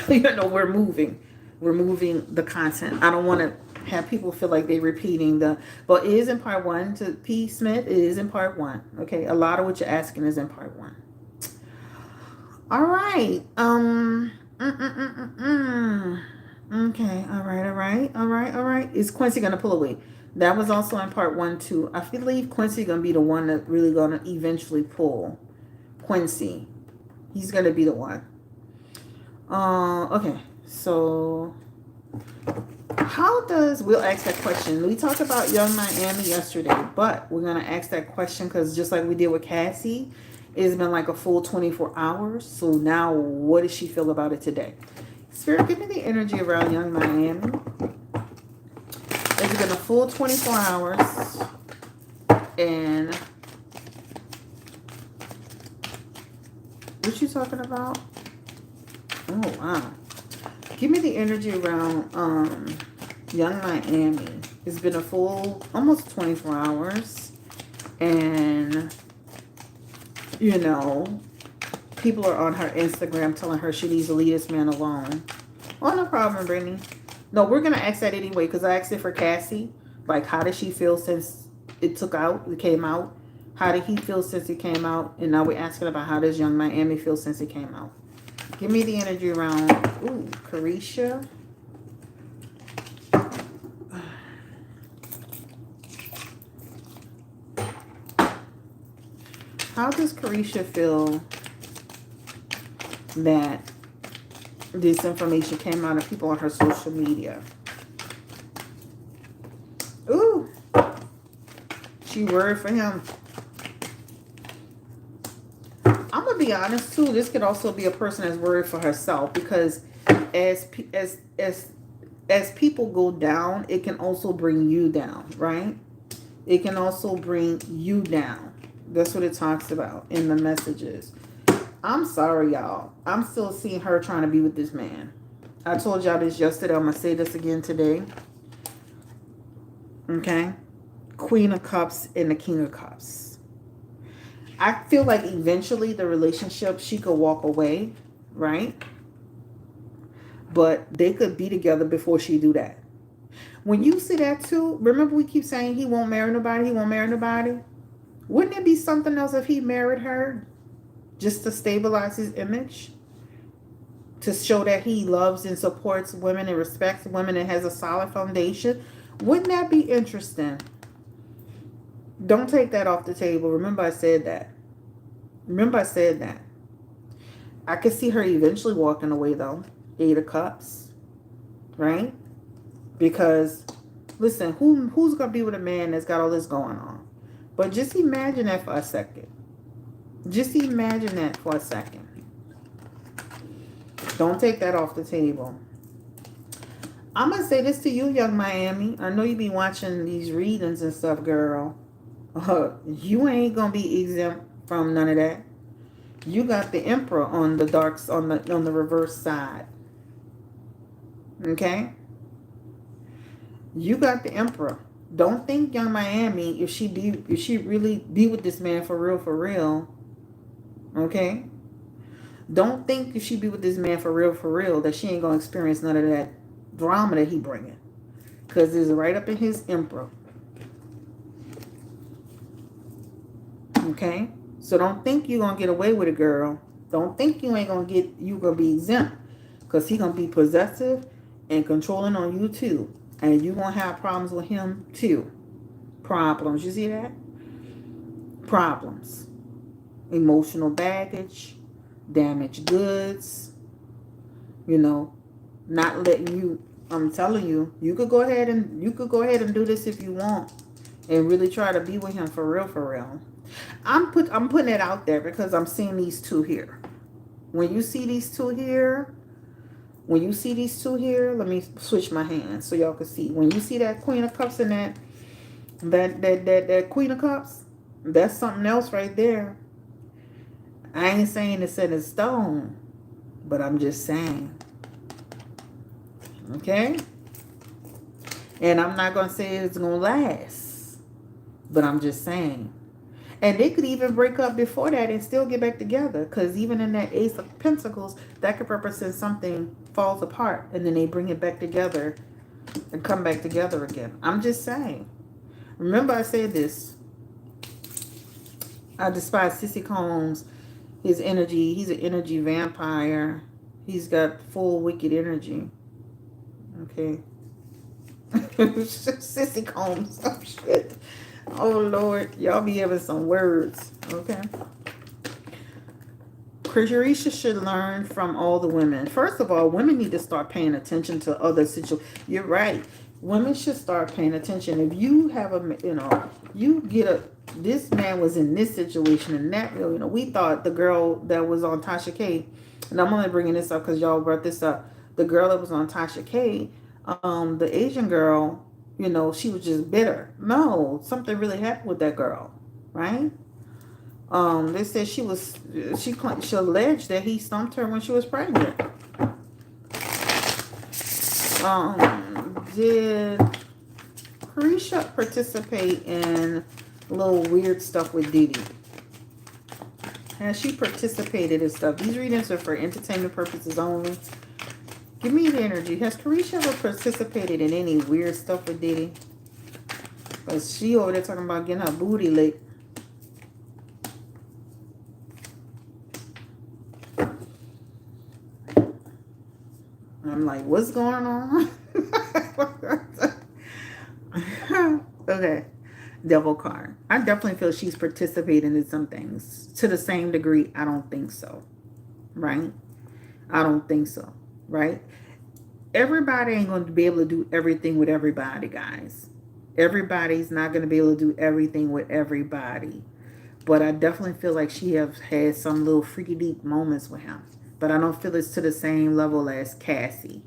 We're moving. removing the content. I don't want to have people feel like they're repeating but it is in part one. To P. Smith, it is in part one. Okay, a lot of what you're asking is in part one. All right. Okay. All right. Is Quincy gonna pull away? That was also in part one too. I believe Quincy gonna be the one that really gonna eventually pull. Quincy, he's gonna be the one. Okay. So, we'll ask that question. We talked about Young Miami yesterday, but we're gonna ask that question because just like we did with Cassie, it's been like a full 24 hours. So now, what does she feel about it today? Spirit, give me the energy around Young Miami. It's been a full 24 hours. And what you talking about? Oh, wow. Give me the energy around Young Miami. It's been a full, almost 24 hours. And, you know, people are on her Instagram telling her she needs to leave this man alone. Oh, no problem, Brittany. No, we're going to ask that anyway because I asked it for Cassie. Like, how does she feel since it came out? How did he feel since it came out? And now we're asking about how does Young Miami feel since it came out? Give me the energy around, Carisha. How does Carisha feel that this information came out of people on her social media? Ooh. She worried for him. I'm going to be honest too. This could also be a person that's worried for herself because as people go down, it can also bring you down, right? It can also bring you down. That's what it talks about in the messages. I'm sorry, y'all. I'm still seeing her trying to be with this man. I told y'all this yesterday. I'm going to say this again today. Okay? Queen of Cups and the King of Cups. I feel like eventually the relationship, she could walk away, right? But they could be together before she do that. When you see that too, remember we keep saying he won't marry nobody, he won't marry nobody? Wouldn't it be something else if he married her just to stabilize his image? To show that he loves and supports women and respects women and has a solid foundation? Wouldn't that be interesting? Don't take that off the table. Remember I said that. I could see her eventually walking away though. 8 of Cups. Right? Because, listen, who's going to be with a man that's got all this going on? But just imagine that for a second. Don't take that off the table. I'm going to say this to you, Young Miami. I know you be watching these readings and stuff, girl. You ain't going to be exempt from none of that. You got the Emperor on the on the reverse side. Okay? You got the Emperor. Don't think Young Miami, if she really be with this man for real, okay? Don't think if she be with this man for real, that she ain't gonna experience none of that drama that he bringing. Because it's right up in his Emperor. Okay? So don't think you're gonna get away with it, girl. Don't think you gonna be exempt. Because he gonna be possessive and controlling on you too. And you're going to have problems with him too. Problems. You see that? Problems. Emotional baggage. Damaged goods. You know. Not letting you. I'm telling you. You could go ahead and do this if you want. And really try to be with him for real. I'm putting it out there because I'm seeing these two here. When you see these two here. Let me switch my hands so y'all can see. When you see that Queen of Cups and that Queen of Cups, that's something else right there. I ain't saying it's set in stone, but I'm just saying. Okay? And I'm not going to say it's going to last, but I'm just saying. And they could even break up before that and still get back together. Because even in that Ace of Pentacles, that could represent something falls apart and then they bring it back together and come back together again. I'm just saying. Remember I said this. I despise Sissy Combs. His energy. He's an energy vampire. He's got full wicked energy. Okay. Sissy Combs. Oh, shit. Oh, Lord. Y'all be having some words. Okay. Carisha should learn from all the women. First of all, women need to start paying attention to other situations. You're right. Women should start paying attention. If you have a, you get a, this man was in this situation and that, we thought the girl that was on Tasha K, and I'm only bringing this up because y'all brought this up. The girl that was on Tasha K, the Asian girl, she was just bitter. No, something really happened with that girl, right? They said she alleged that he stumped her when she was pregnant. Did Carisha participate in little weird stuff with Diddy? Has she participated in stuff? These readings are for entertainment purposes only. Give me the energy. Has Carisha ever participated in any weird stuff with Diddy? Because she over there talking about getting her booty licked. I'm like, what's going on? Okay. Devil card. I definitely feel she's participating in some things. To the same degree, I don't think so. Right? I don't think so. Right? Everybody ain't going to be able to do everything with everybody, guys. Everybody's not going to be able to do everything with everybody. But I definitely feel like she has had some little freaky deep moments with him. But I don't feel it's to the same level as Cassie.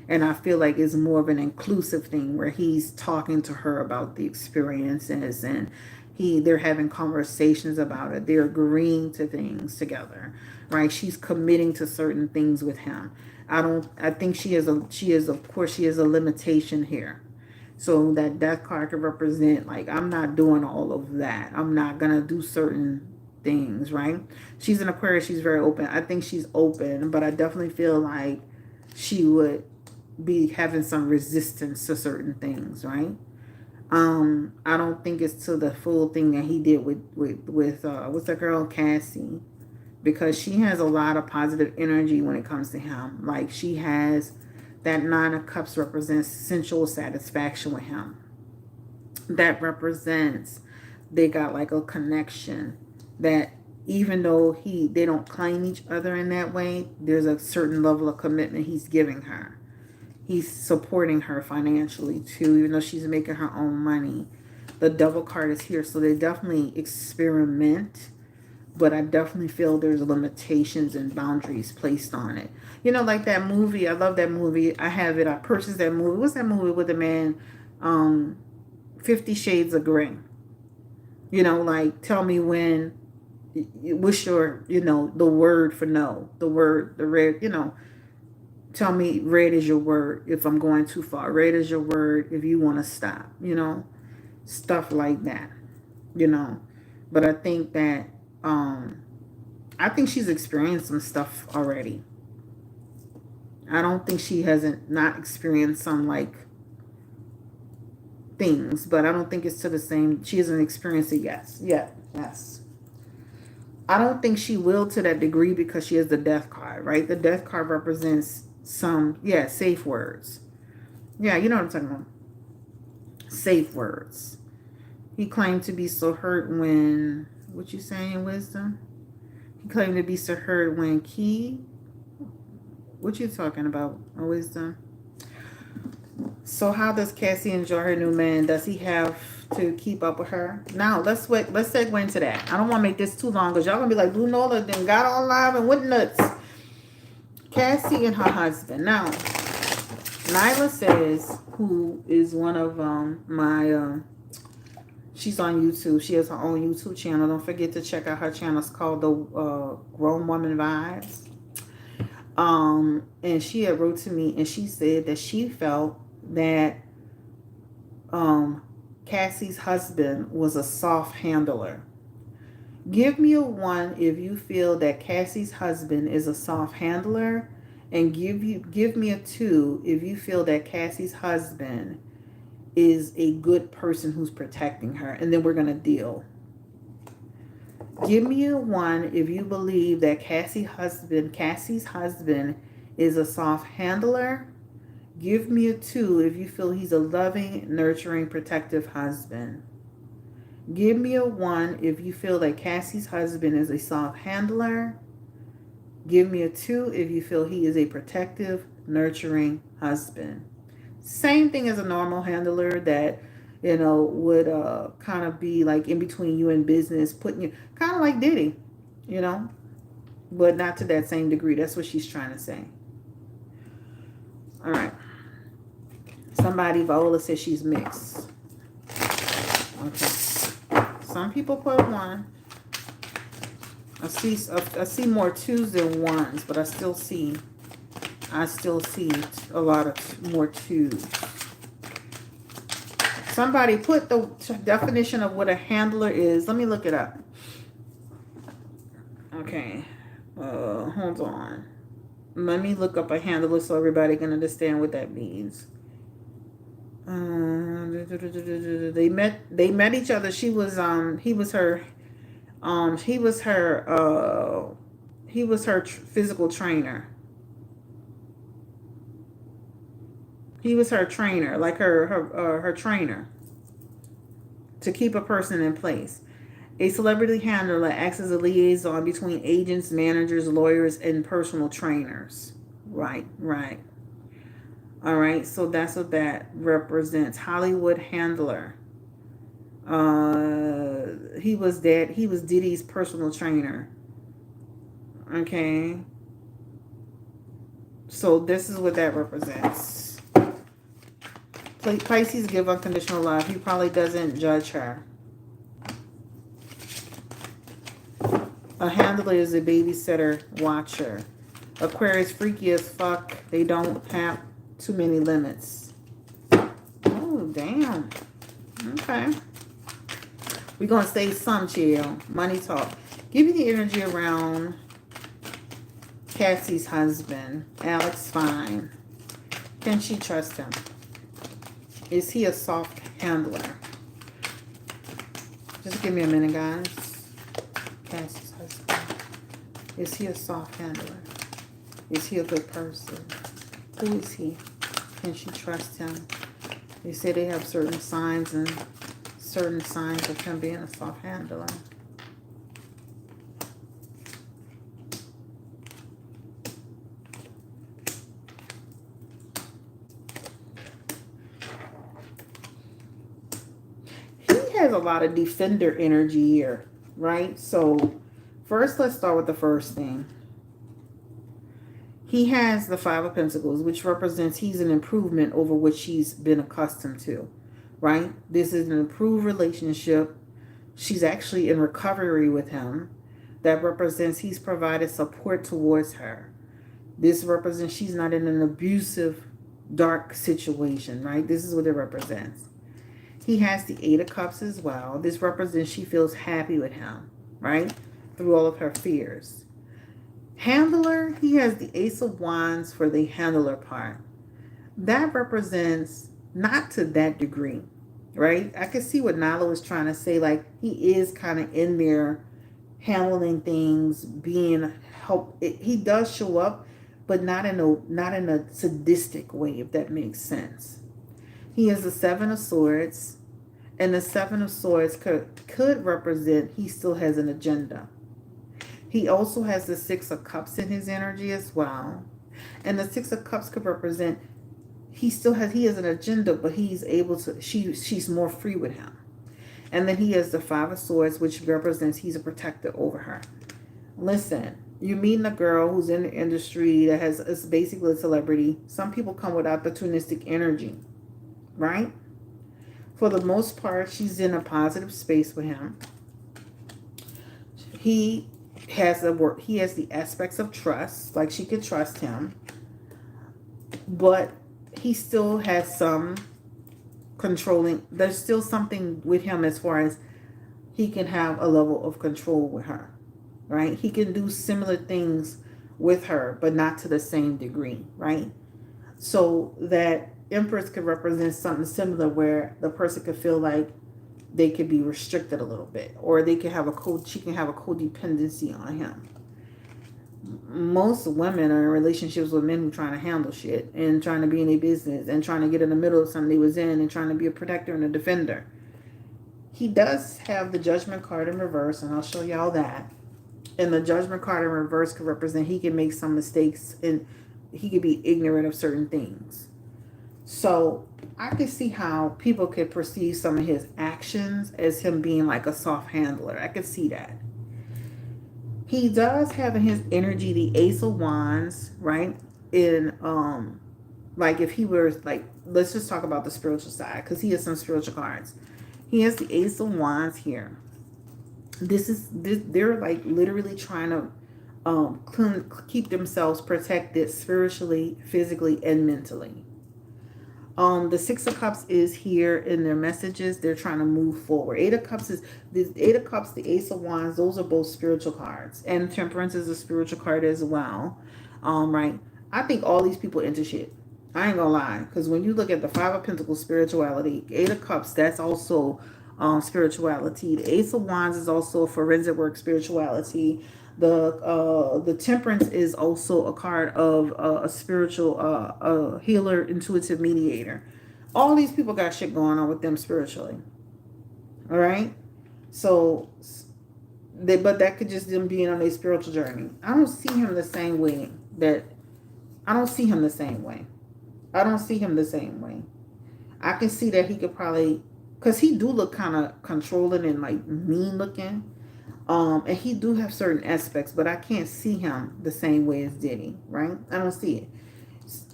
And I feel like it's more of an inclusive thing where he's talking to her about the experiences and they're having conversations about it. They're agreeing to things together, right? She's committing to certain things with him. I think she is of course she is a limitation here. So that card could represent, like, I'm not doing all of that. I'm not going to do certain things, right? She's an Aquarius. She's very open. I think she's open, but I definitely feel like she would be having some resistance to certain things, right? I don't think it's to the full thing that he did with what's that girl, Cassie, because she has a lot of positive energy when it comes to him. Like, she has that Nine of Cups represents sensual satisfaction with him. That represents they got like a connection that even though they don't claim each other in that way, there's a certain level of commitment he's giving her. He's supporting her financially too, even though she's making her own money. The Devil card is here, so they definitely experiment. But I definitely feel there's limitations and boundaries placed on it. Like that movie. I love that movie. I have it. I purchased that movie. What's that movie with the man? 50 Shades of Grey. Like, tell me when. What's your, the word for no? The red, tell me red is your word if I'm going too far. Red is your word if you want to stop. Stuff like that. But I think that I think she's experienced some stuff already. I don't think she hasn't not experienced some like things, but I don't think it's to the same. She hasn't experienced it yet. Yes. I don't think she will to that degree because she has the Death card, right? The Death card represents some, safe words. Yeah, you know what I'm talking about. Safe words. He claimed to be so hurt when, what you saying, Wisdom? He claimed to be so hurt when what you talking about, Wisdom? So how does Cassie enjoy her new man? Does he have to keep up with her? Now, let's segue into that. I don't want to make this too long because y'all going to be like, Blue Nola then got on live and went nuts. Cassie and her husband. Now, Nyla says, who is one of my... she's on YouTube. She has her own YouTube channel. Don't forget to check out her channel. It's called the Grown Woman Vibes. And she had wrote to me and she said that she felt that Cassie's husband was a soft handler. Give me a 1 if you feel that Cassie's husband is a soft handler, and give me a 2 if you feel that Cassie's husband is a good person who's protecting her. And then we're going to deal. Give me a 1 if you believe that Cassie's husband is a soft handler. Give me a 2 if you feel he's a loving, nurturing, protective husband. Give me a 1 if you feel that Cassie's husband is a soft handler. Give me a 2 if you feel he is a protective, nurturing husband. Same thing as a normal handler that, would kind of be like in between you and business, putting you, kind of like Diddy, but not to that same degree. That's what she's trying to say. All right. Somebody, Viola says she's mixed. Okay. Some people put 1. I see more 2s than 1s, but I still see a lot of more 2s. Somebody put the definition of what a handler is. Let me look it up. Okay. Hold on. Let me look up a handler so everybody can understand what that means. They met each other. He was her physical trainer. He was her trainer, like her trainer to keep a person in place. A celebrity handler acts as a liaison between agents, managers, lawyers, and personal trainers. Right. All right, so that's what that represents. Hollywood handler. He was Diddy's personal trainer. Okay. So this is what that represents. Pisces give unconditional love. He probably doesn't judge her. A handler is a babysitter, watcher. Aquarius freaky as fuck. They don't have too many limits. Oh, damn. Okay. We're going to say some chill. Money talk. Give me the energy around Cassie's husband, Alex Fine. Can she trust him? Is he a soft handler? Just give me a minute, guys. Cassie's husband. Is he a soft handler? Is he a good person? Who is he? Can she trust him? They say they have certain signs of him being a soft handler. He has a lot of defender energy here, right? So first, let's start with the first thing. He has the 5 of Pentacles, which represents he's an improvement over what she's been accustomed to, right? This is an improved relationship. She's actually in recovery with him. That represents he's provided support towards her. This represents she's not in an abusive, dark situation, right? This is what it represents. He has the 8 of Cups as well. This represents she feels happy with him, right? Through all of her fears. Handler, he has the Ace of Wands for the handler part. That represents not to that degree, right? I can see what Nola was trying to say. Like, he is kind of in there handling things, being help. He does show up, but not in a sadistic way, if that makes sense. He has the 7 of Swords, and the 7 of Swords could represent he still has an agenda. He also has the 6 of Cups in his energy as well. And the 6 of Cups could represent he has an agenda, but he's able to, she's more free with him. And then he has the 5 of Swords, which represents he's a protector over her. Listen, you're meeting a girl who's in the industry that is basically a celebrity. Some people come with opportunistic energy, right? For the most part, she's in a positive space with him. He has the aspects of trust, like she could trust him, but he still has some controlling. There's still something with him as far as he can have a level of control with her, right? He can do similar things with her, but not to the same degree, right? So that Empress could represent something similar where the person could feel like they could be restricted a little bit, or they can have she can have a codependency on him. Most women are in relationships with men who trying to handle shit and trying to be in their business and trying to get in the middle of something they was in and trying to be a protector and a defender. He does have the Judgment card in reverse, and I'll show y'all that. And the Judgment card in reverse could represent he can make some mistakes and he could be ignorant of certain things. So I could see how people could perceive some of his actions as him being like a soft handler. I could see that. He does have in his energy the Ace of Wands, right? In like if he were like, let's just talk about the spiritual side because he has some spiritual cards. He has the Ace of Wands here. They're like literally trying to keep themselves protected spiritually, physically, and mentally. The Six of Cups is here in their messages. They're trying to move forward. Eight of Cups is the Eight of Cups, the Ace of Wands. Those are both spiritual cards, and Temperance is a spiritual card as well. Right. I think all these people into shit. I ain't gonna lie, because when you look at the Five of Pentacles, spirituality, Eight of Cups, that's also spirituality. The Ace of Wands is also forensic work, spirituality. The Temperance is also a card of a spiritual healer, intuitive mediator. All these people got shit going on with them spiritually. All right, so but that could just them being on a spiritual journey. I don't see him the same way. I don't see him the same way. I don't see him the same way. I can see that he could probably, because he do look kind of controlling and like mean looking. And he do have certain aspects, but I can't see him the same way as Diddy, right? I don't see it.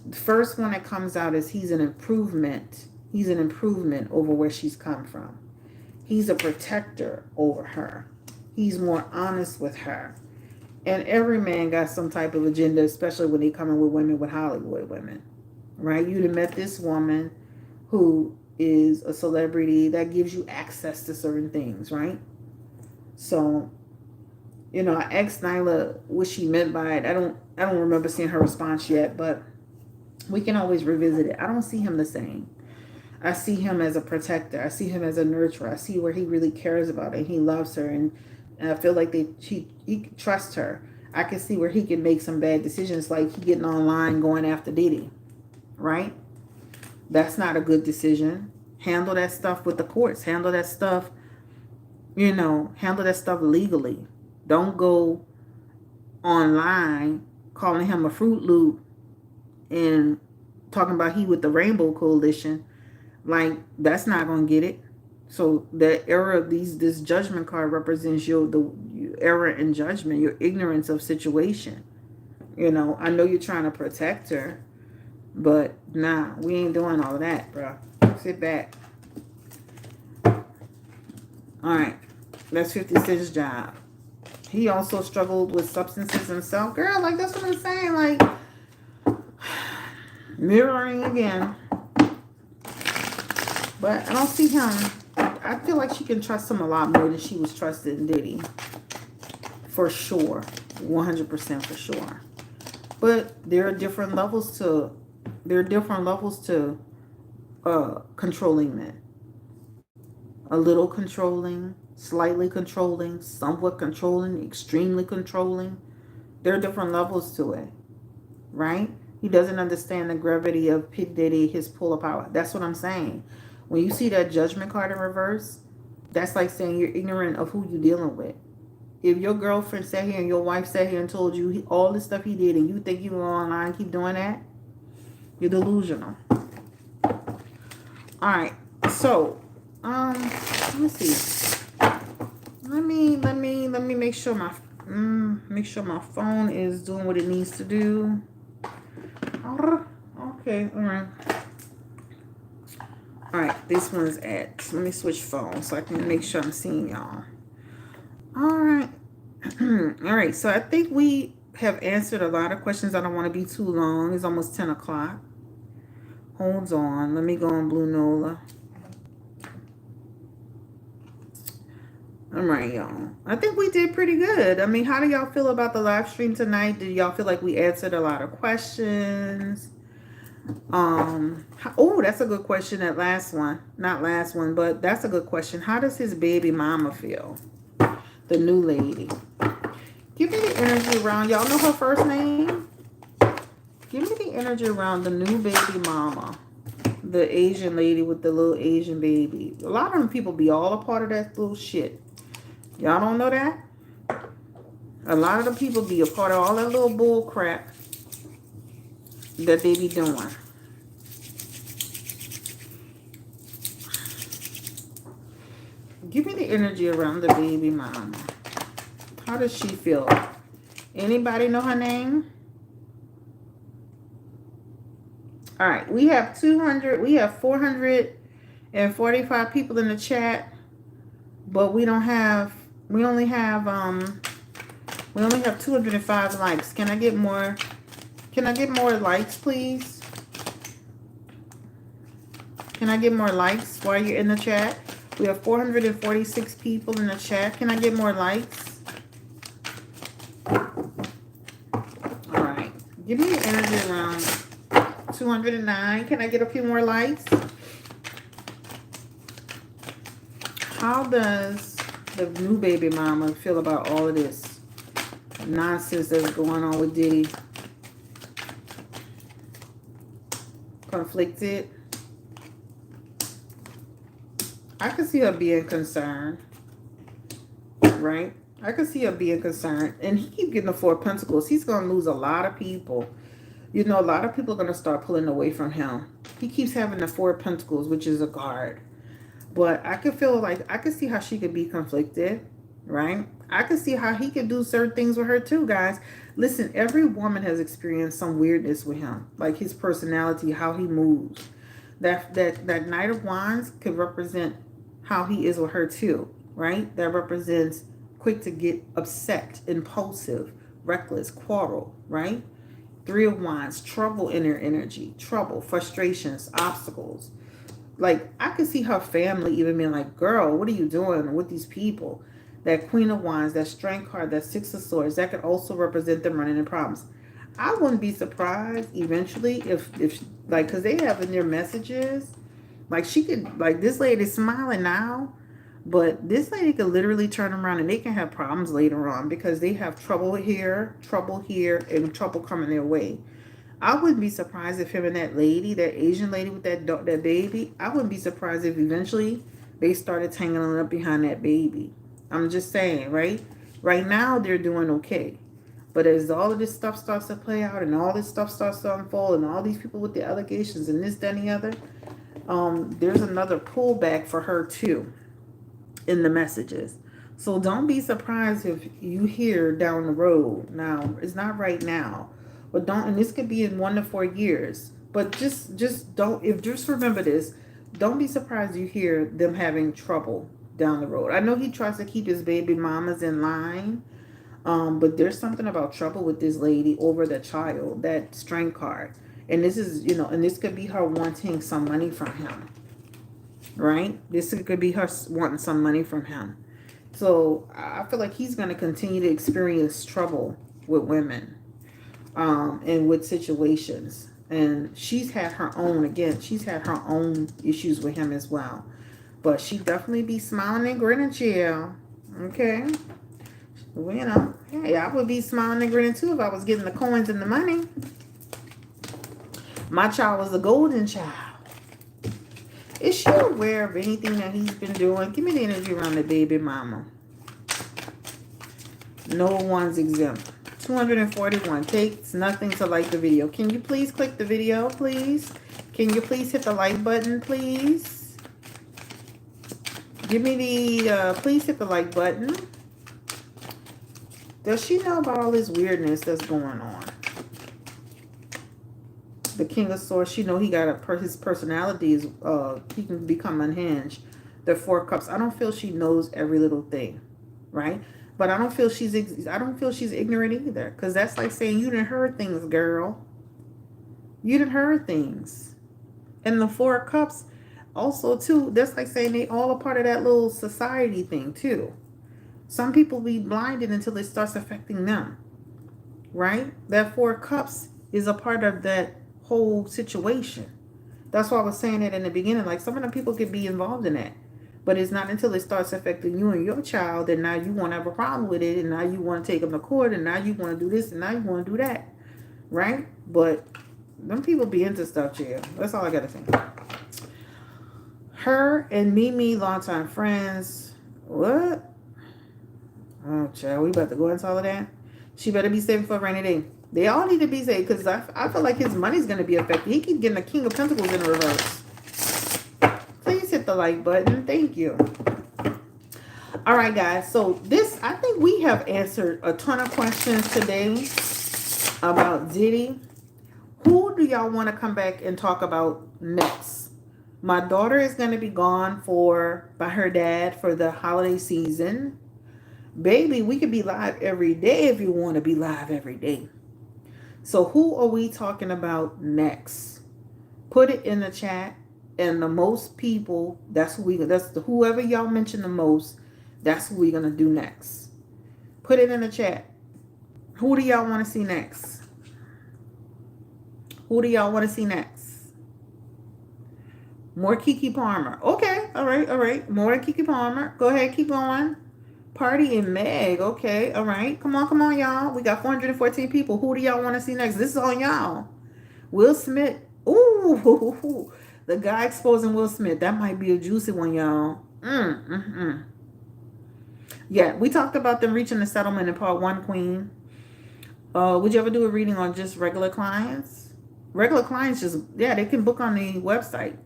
The first one that comes out is he's an improvement. He's an improvement over where she's come from. He's a protector over her. He's more honest with her. And every man got some type of agenda, especially when they come in with women, with Hollywood women, right? You'd have met this woman who is a celebrity that gives you access to certain things, right? So, I asked Nyla what she meant by it. I don't remember seeing her response yet, but we can always revisit it. I don't see him the same. I see him as a protector. I see him as a nurturer. I see where he really cares about her and he loves her, and I feel like he trusts her. I can see where he can make some bad decisions, like he getting online going after Diddy, right? That's not a good decision. Handle that stuff with the courts. Handle that stuff legally. Don't go online calling him a Fruit Loop and talking about he with the Rainbow Coalition. Like, that's not going to get it. So the error of this Judgment card represents the error in judgment, your ignorance of situation. I know you're trying to protect her, but nah, we ain't doing all that, bro. Sit back. All right. That's 50 Cent's job. He also struggled with substances himself. Girl, like, that's what I'm saying. Like, mirroring again. But I don't see him. I feel like she can trust him a lot more than she was trusted in Diddy. For sure. 100% for sure. But there are different levels to controlling men. A little controlling, slightly controlling, somewhat controlling, extremely controlling. There are different levels to it, right? He doesn't understand the gravity of P. Diddy, his pull of power. That's what I'm saying. When you see that Judgment card in reverse, that's like saying you're ignorant of who you're dealing with. If your girlfriend sat here and your wife sat here and told you all the stuff he did and you think you go online and keep doing that, you're delusional. All right, so let me see. Let me make sure my phone is doing what it needs to do. Okay, all right. All right, this one's at. Let me switch phones so I can make sure I'm seeing y'all. All right. All right, so I think we have answered a lot of questions. I don't want to be too long. It's almost 10 o'clock. Hold on. Let me go on Blue Nola. All right, y'all. I think we did pretty good. I mean, how do y'all feel about the live stream tonight? Did y'all feel like we answered a lot of questions? Oh, that's a good question. That last one, not last one, but that's a good question. How does his baby mama feel? The new lady. Give me the energy around. Y'all know her first name? Give me the energy around the new baby mama. The Asian lady with the little Asian baby. A lot of them people be all a part of that little shit. Y'all don't know that? A lot of the people be a part of all that little bull crap that they be doing. Give me the energy around the baby mama. How does she feel? Anybody know her name? All right, we have 445 people in the chat, but we only have 205 likes. Can I get more? Can I get more likes, please? Can I get more likes while you're in the chat? We have 446 people in the chat. Can I get more likes? All right. Give me the energy around 209. Can I get a few more likes? How does the new baby mama feel about all of this nonsense that's going on with Diddy? Conflicted? I could see her being concerned, right? I could see her being concerned. And he keep getting the Four of Pentacles. He's going to lose a lot of people. You know, a lot of people are going to start pulling away from him. He keeps having the Four of Pentacles, which is a guard. But I could feel like, I could see how she could be conflicted, right? I could see how he could do certain things with her too, guys. Listen, every woman has experienced some weirdness with him. Like his personality, how he moves. That Knight of Wands could represent how he is with her too, right? That represents quick to get upset, impulsive, reckless, quarrel, right? Three of Wands, trouble in her energy, trouble, frustrations, obstacles. Like, I could see her family even being like, girl, what are you doing with these people? That Queen of Wands, that Strength card, that Six of Swords, that could also represent them running into problems. I wouldn't be surprised eventually if like, because they have in their messages, like she could, like this lady's smiling now, but this lady could literally turn around and they can have problems later on because they have trouble here, and trouble coming their way. I wouldn't be surprised if him and that lady, that Asian lady with that baby, I wouldn't be surprised if eventually they started tangling up behind that baby. I'm just saying, right? Right now, they're doing okay. But as all of this stuff starts to play out and all this stuff starts to unfold and all these people with the allegations and this, that, and the other, there's another pullback for her too in the messages. So don't be surprised if you hear down the road. Now, it's not right now. But don't, and this could be in 1 to 4 years. But just remember this. Don't be surprised you hear them having trouble down the road. I know he tries to keep his baby mamas in line. But there's something about trouble with this lady over the child, that Strength card. And this is, and this could be her wanting some money from him. Right? This could be her wanting some money from him. So I feel like he's going to continue to experience trouble with women. And with situations. And she's had her own issues with him as well. But she definitely be smiling and grinning, chill. Okay? Well, hey, I would be smiling and grinning too if I was getting the coins and the money. My child was a golden child. Is she aware of anything that he's been doing? Give me the energy around the baby mama. No one's exempt. 241. Takes nothing to like the video. Can you please click the video, please? Can you please hit the like button, please? Give me the, please hit the like button. Does she know about all this weirdness that's going on? The King of Swords, she know he got his personality is, he can become unhinged. The Four of Cups, I don't feel she knows every little thing, right? But I don't feel she's ignorant either. Because that's like saying you didn't heard things, girl. You didn't heard things. And the Four of Cups also too, that's like saying they all a part of that little society thing too. Some people be blinded until it starts affecting them, right? That Four of Cups is a part of that whole situation. That's why I was saying it in the beginning. Like, some of the people could be involved in that. But it's not until it starts affecting you and your child that now you want to have a problem with it, and now you want to take them to court, and now you want to do this, and now you want to do that, right? But them people be into stuff, chill. That's all I got to say. Her and Mimi, longtime friends. What? Oh, child, we about to go into all of that. She better be saving for a rainy day. They all need to be saved because I feel like his money's going to be affected. He keep getting the King of Pentacles in reverse. Please hit the like button. Thank you. All right, guys. So this, I think we have answered a ton of questions today about Diddy. Who do y'all want to come back and talk about next? My daughter is going to be gone by her dad for the holiday season. Baby, we could be live every day if you want to be live every day. So who are we talking about next? Put it in the chat. And the most people, whoever y'all mention the most, that's who we're going to do next. Put it in the chat. Who do y'all want to see next? Who do y'all want to see next? More Keke Palmer. Okay. All right. More Keke Palmer. Go ahead. Keep going. Party and Meg. Okay. All right. Come on, y'all. We got 414 people. Who do y'all want to see next? This is on y'all. Will Smith. Ooh. The guy exposing Will Smith. That might be a juicy one, y'all. Yeah, we talked about them reaching the settlement in part 1, Queen. Would you ever do a reading on just regular clients? Regular clients they can book on the website.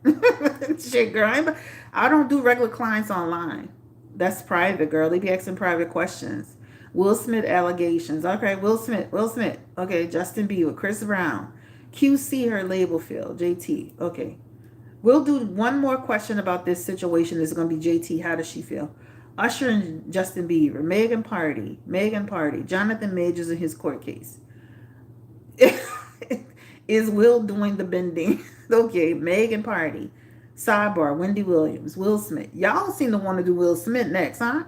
Shit, girl. I don't do regular clients online. That's private, girl. They be asking private questions. Will Smith allegations. Okay, Will Smith. Okay, Justin Bieber. Chris Brown. QC, her label field. JT. Okay. We'll do one more question about this situation. It's going to be JT. How does she feel? Usher and Justin Bieber. Megan Party. Jonathan Majors in his court case. Is Will doing the bending? Okay, Megan Party. Sidebar, Wendy Williams, Will Smith. Y'all seem to want to do Will Smith next, huh?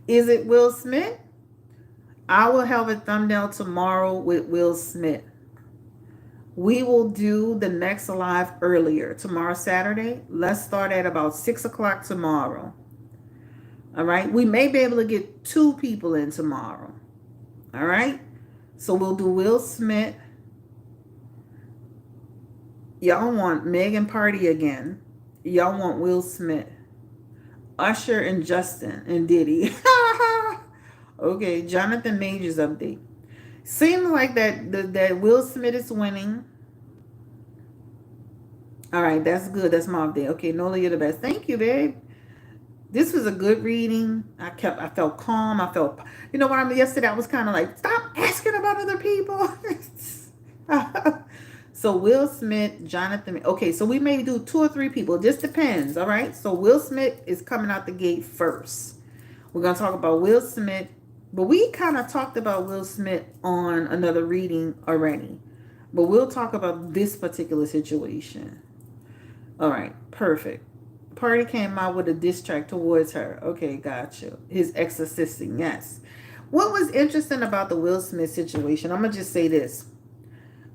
Is it Will Smith? I will have a thumbnail tomorrow with Will Smith. We will do the next live earlier. Tomorrow, Saturday. Let's start at about 6 o'clock tomorrow. All right? We may be able to get 2 people in tomorrow. All right? So we'll do Will Smith. Y'all want Megan Party again. Y'all want Will Smith. Usher and Justin and Diddy. Okay, Jonathan Majors update. Seems like that Will Smith is winning. All right, that's good. That's my update. Okay, Nola, you're the best. Thank you, babe. This was a good reading. I felt calm. You know what yesterday I was kind of like, stop asking about other people. So Will Smith, Jonathan. Okay, so we may do 2 or 3 people. It just depends, all right? So Will Smith is coming out the gate first. We're going to talk about Will Smith. But we kind of talked about Will Smith on another reading already. But we'll talk about this particular situation. All right, perfect. Party came out with a diss track towards her. Okay, gotcha. His ex-assistant, yes. What was interesting about the Will Smith situation, I'm going to just say this.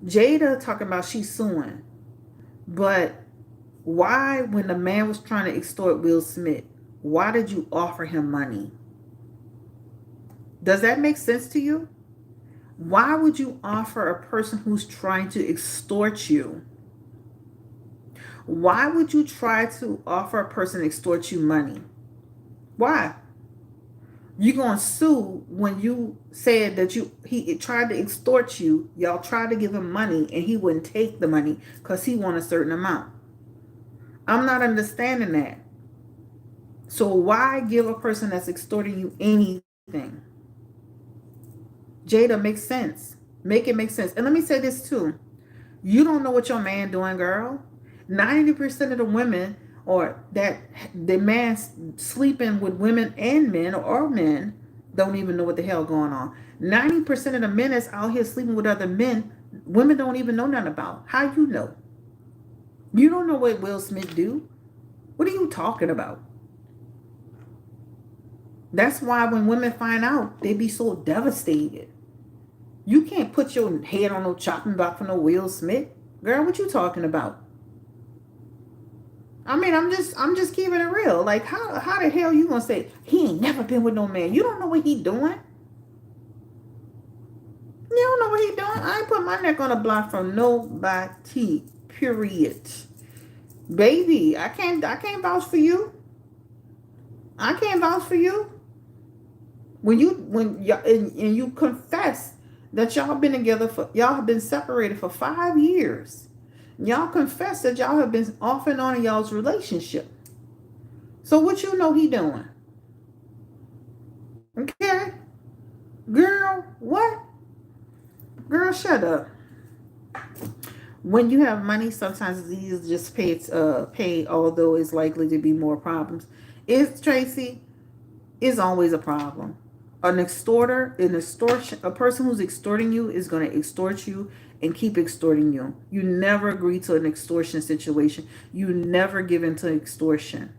Jada talking about she's suing. But why, when the man was trying to extort Will Smith, why did you offer him money? Does that make sense to you? Why would you offer a person who's trying to extort you? Why would you try to offer a person to extort you money? Why? You're going to sue when you said that he tried to extort you. Y'all tried to give him money and he wouldn't take the money because he won a certain amount. I'm not understanding that. So why give a person that's extorting you anything? Jada, makes sense. Make it make sense. And let me say this too. You don't know what your man doing, girl. 90% of the women, or that the man sleeping with women and men, or men, don't even know what the hell going on. 90% of the men that's out here sleeping with other men, women don't even know nothing about. How you know? You don't know what Will Smith do. What are you talking about? That's why when women find out, they be so devastated. You can't put your head on no chopping block for no Will Smith. Girl, what you talking about? I mean, I'm just keeping it real. Like, how the hell you gonna say he ain't never been with no man? You don't know what he doing. You don't know what he doing. I ain't put my neck on a block from nobody. Period. Baby, I can't vouch for you. I can't vouch for you. When y'all and you confess that y'all have been separated for 5 years. Y'all confess that y'all have been off and on in y'all's relationship. So what you know he doing? Okay, girl, what? Girl, shut up. When you have money, sometimes it's easy to just pay, although it's likely to be more problems. It's Tracy. Is always a problem. An extortion, a person who's extorting you is going to extort you and keep extorting you. You never agree to an extortion situation. You never give in to extortion.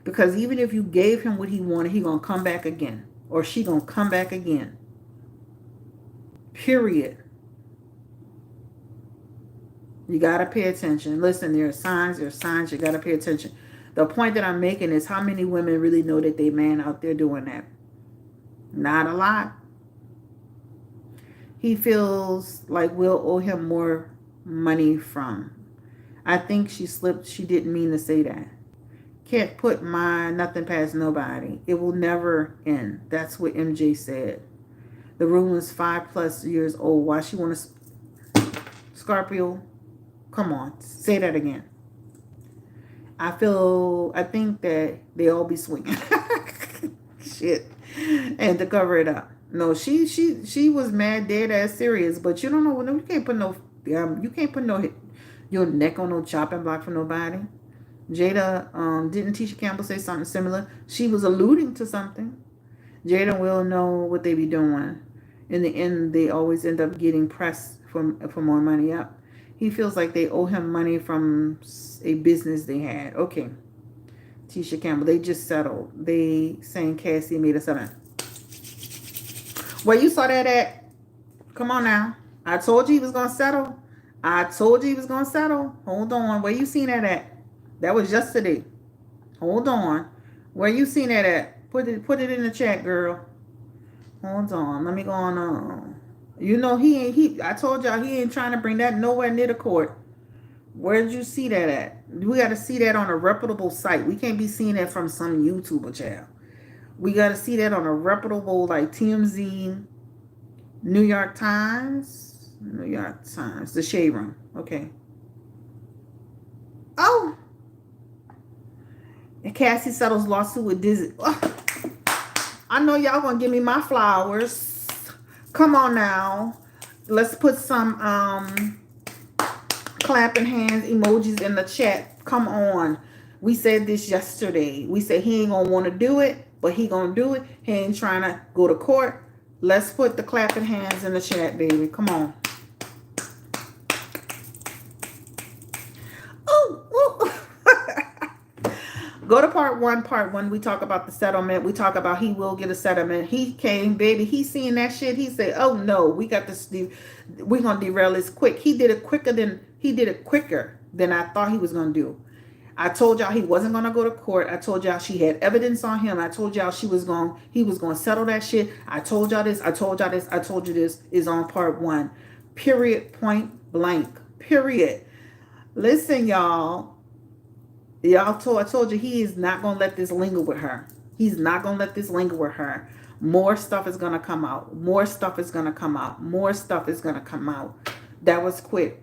Because even if you gave him what he wanted, he going to come back again. Or she going to come back again. Period. You got to pay attention. Listen, there are signs. You got to pay attention. The point that I'm making is how many women really know that they man out there doing that? Not a lot. He feels like we'll owe him more money from. I think she slipped. She didn't mean to say that. Can't put nothing past nobody. It will never end. That's what MJ said. The room is 5+ years old. Why she want to... Scorpio, come on. Say that again. I think that they all be swinging. Shit. And to cover it up. No, she was mad, dead ass serious. But you don't know. You can't put your neck on no chopping block for nobody. Jada, didn't Tisha Campbell say something similar? She was alluding to something. Jada will know what they be doing. In the end, they always end up getting pressed for more money up. He feels like they owe him money from a business they had. Okay. Tisha Campbell, they just settled. They saying Cassie made a settlement. Where you saw that at? Come on now. I told you he was going to settle. Hold on. Where you seen that at? That was yesterday. Hold on. Where you seen that at? Put it in the chat, girl. Hold on. Let me go on. You know I told y'all he ain't trying to bring that nowhere near the court. Where did you see that at? We got to see that on a reputable site. We can't be seeing that from some YouTuber child. We got to see that on a reputable like TMZ, New York Times, the Shade Room. Okay. Oh. And Cassie settles lawsuit with Diddy. Oh. I know y'all gonna give me my flowers. Come on now. Let's put some clapping hands emojis in the chat. Come on. We said this yesterday. We said he ain't gonna want to do it, but he gonna do it. He ain't trying to go to court. Let's put the clapping hands in the chat, baby. Come on. Go to part one. We talk about the settlement. We talk about he will get a settlement. He came, baby. He seen that shit. He said, oh no, we got this. We're going to derail this quick. He did it quicker than I thought he was going to do. I told y'all he wasn't going to go to court. I told y'all she had evidence on him. I told y'all he was going to settle that shit. I told y'all this. I told you this is on part 1. Period. Point blank. Period. Listen, y'all. I told you he is not going to let this linger with her. He's not going to let this linger with her. More stuff is going to come out. That was quick.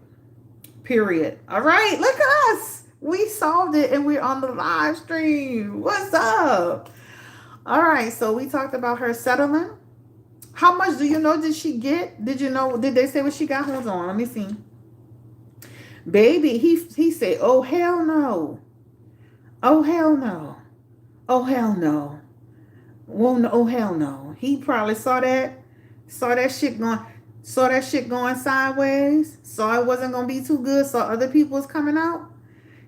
Period. All right. Look at us. We solved it and we're on the live stream. What's up? All right. So we talked about her settling. How much do you know did she get? Did you know? Did they say what she got? Hold on. Let me see. Baby, he said, oh, hell no. Oh, hell no. Oh, hell no. Well, no, oh, hell no. He probably saw that shit going sideways, saw it wasn't going to be too good, saw other people was coming out.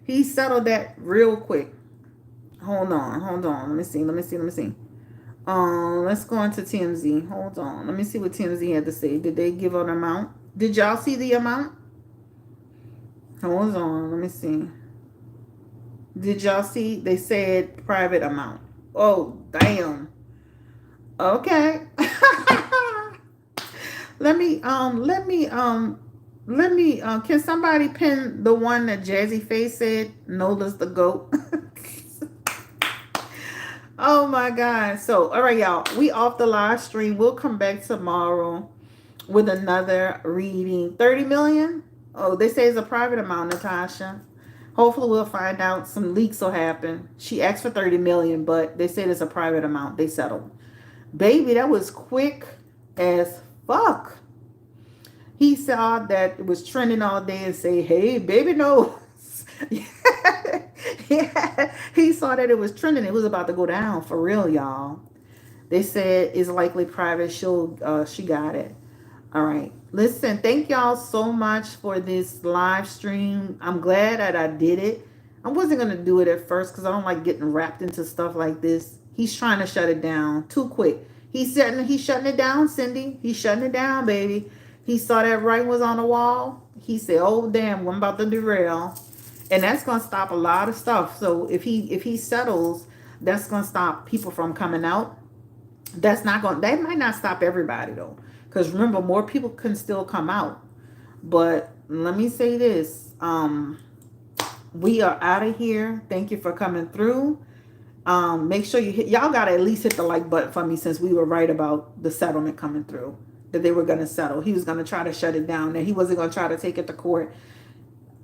He settled that real quick. Hold on. Let me see. Let's go into TMZ. Hold on. Let me see what TMZ had to say. Did they give an amount? Did y'all see the amount? Hold on. Let me see. Did y'all see? They said private amount. Oh, damn. Okay. let me can somebody pin the one that Jazzy Face said Nola's the GOAT? Oh my God. So all right, y'all. We off the live stream. We'll come back tomorrow with another reading. 30 million? Oh, they say it's a private amount, Natasha. Hopefully we'll find out some leaks will happen. She asked for 30 million, but they said it's a private amount. They settled. Baby, that was quick as fuck. He saw that it was trending all day and say, hey, baby knows. Yeah, he saw that it was trending. It was about to go down for real, y'all. They said it's likely private. She got it. All right. Listen, thank y'all so much for this live stream. I'm glad that I did it. I wasn't gonna do it at first because I don't like getting wrapped into stuff like this. He's trying to shut it down too quick. He's shutting it down, Cindy. He's shutting it down, baby. He saw that writing was on the wall. He said, "Oh damn, I'm about to derail," and that's gonna stop a lot of stuff. So if he settles, that's gonna stop people from coming out. That might not stop everybody though, because remember, more people can still come out. But let me say this: we are out of here. Thank you for coming through. Make sure y'all gotta at least hit the like button for me, since we were right about the settlement coming through, that they were gonna settle. He was gonna try to shut it down, and he wasn't gonna try to take it to court.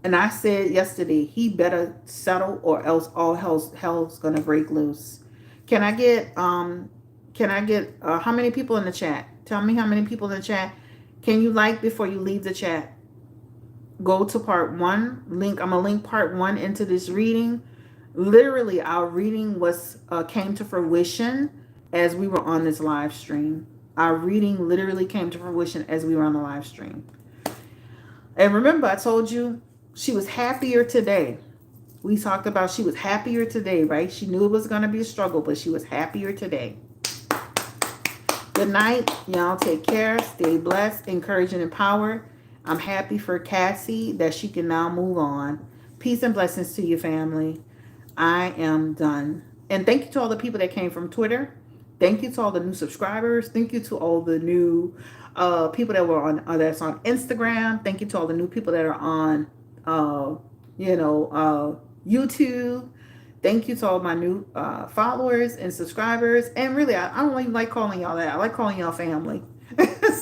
And I said yesterday, he better settle, or else all hell's gonna break loose. Can I get how many people in the chat? Tell me how many people in the chat. Can you like before you leave the chat? Go to part one. I'm gonna link part one into this reading. Literally, our reading came to fruition as we were on this live stream. Our reading literally came to fruition as we were on the live stream. And remember, I told you she was happier today. We talked about she was happier today, right? She knew it was going to be a struggle, but she was happier today. Good night. Y'all take care. Stay blessed, encouraged, and empowered. I'm happy for Cassie that she can now move on. Peace and blessings to your family. I am done. And thank you to all the people that came from Twitter. Thank you to all the new subscribers. Thank you to all the new people that were on that's on Instagram. Thank you to all the new people that are on YouTube. Thank you to all my new followers and subscribers. And really, I don't even like calling y'all that. I like calling y'all family.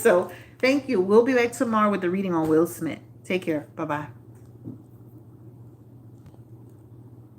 So thank you. We'll be back tomorrow with the reading on Will Smith. Take care. Bye-bye.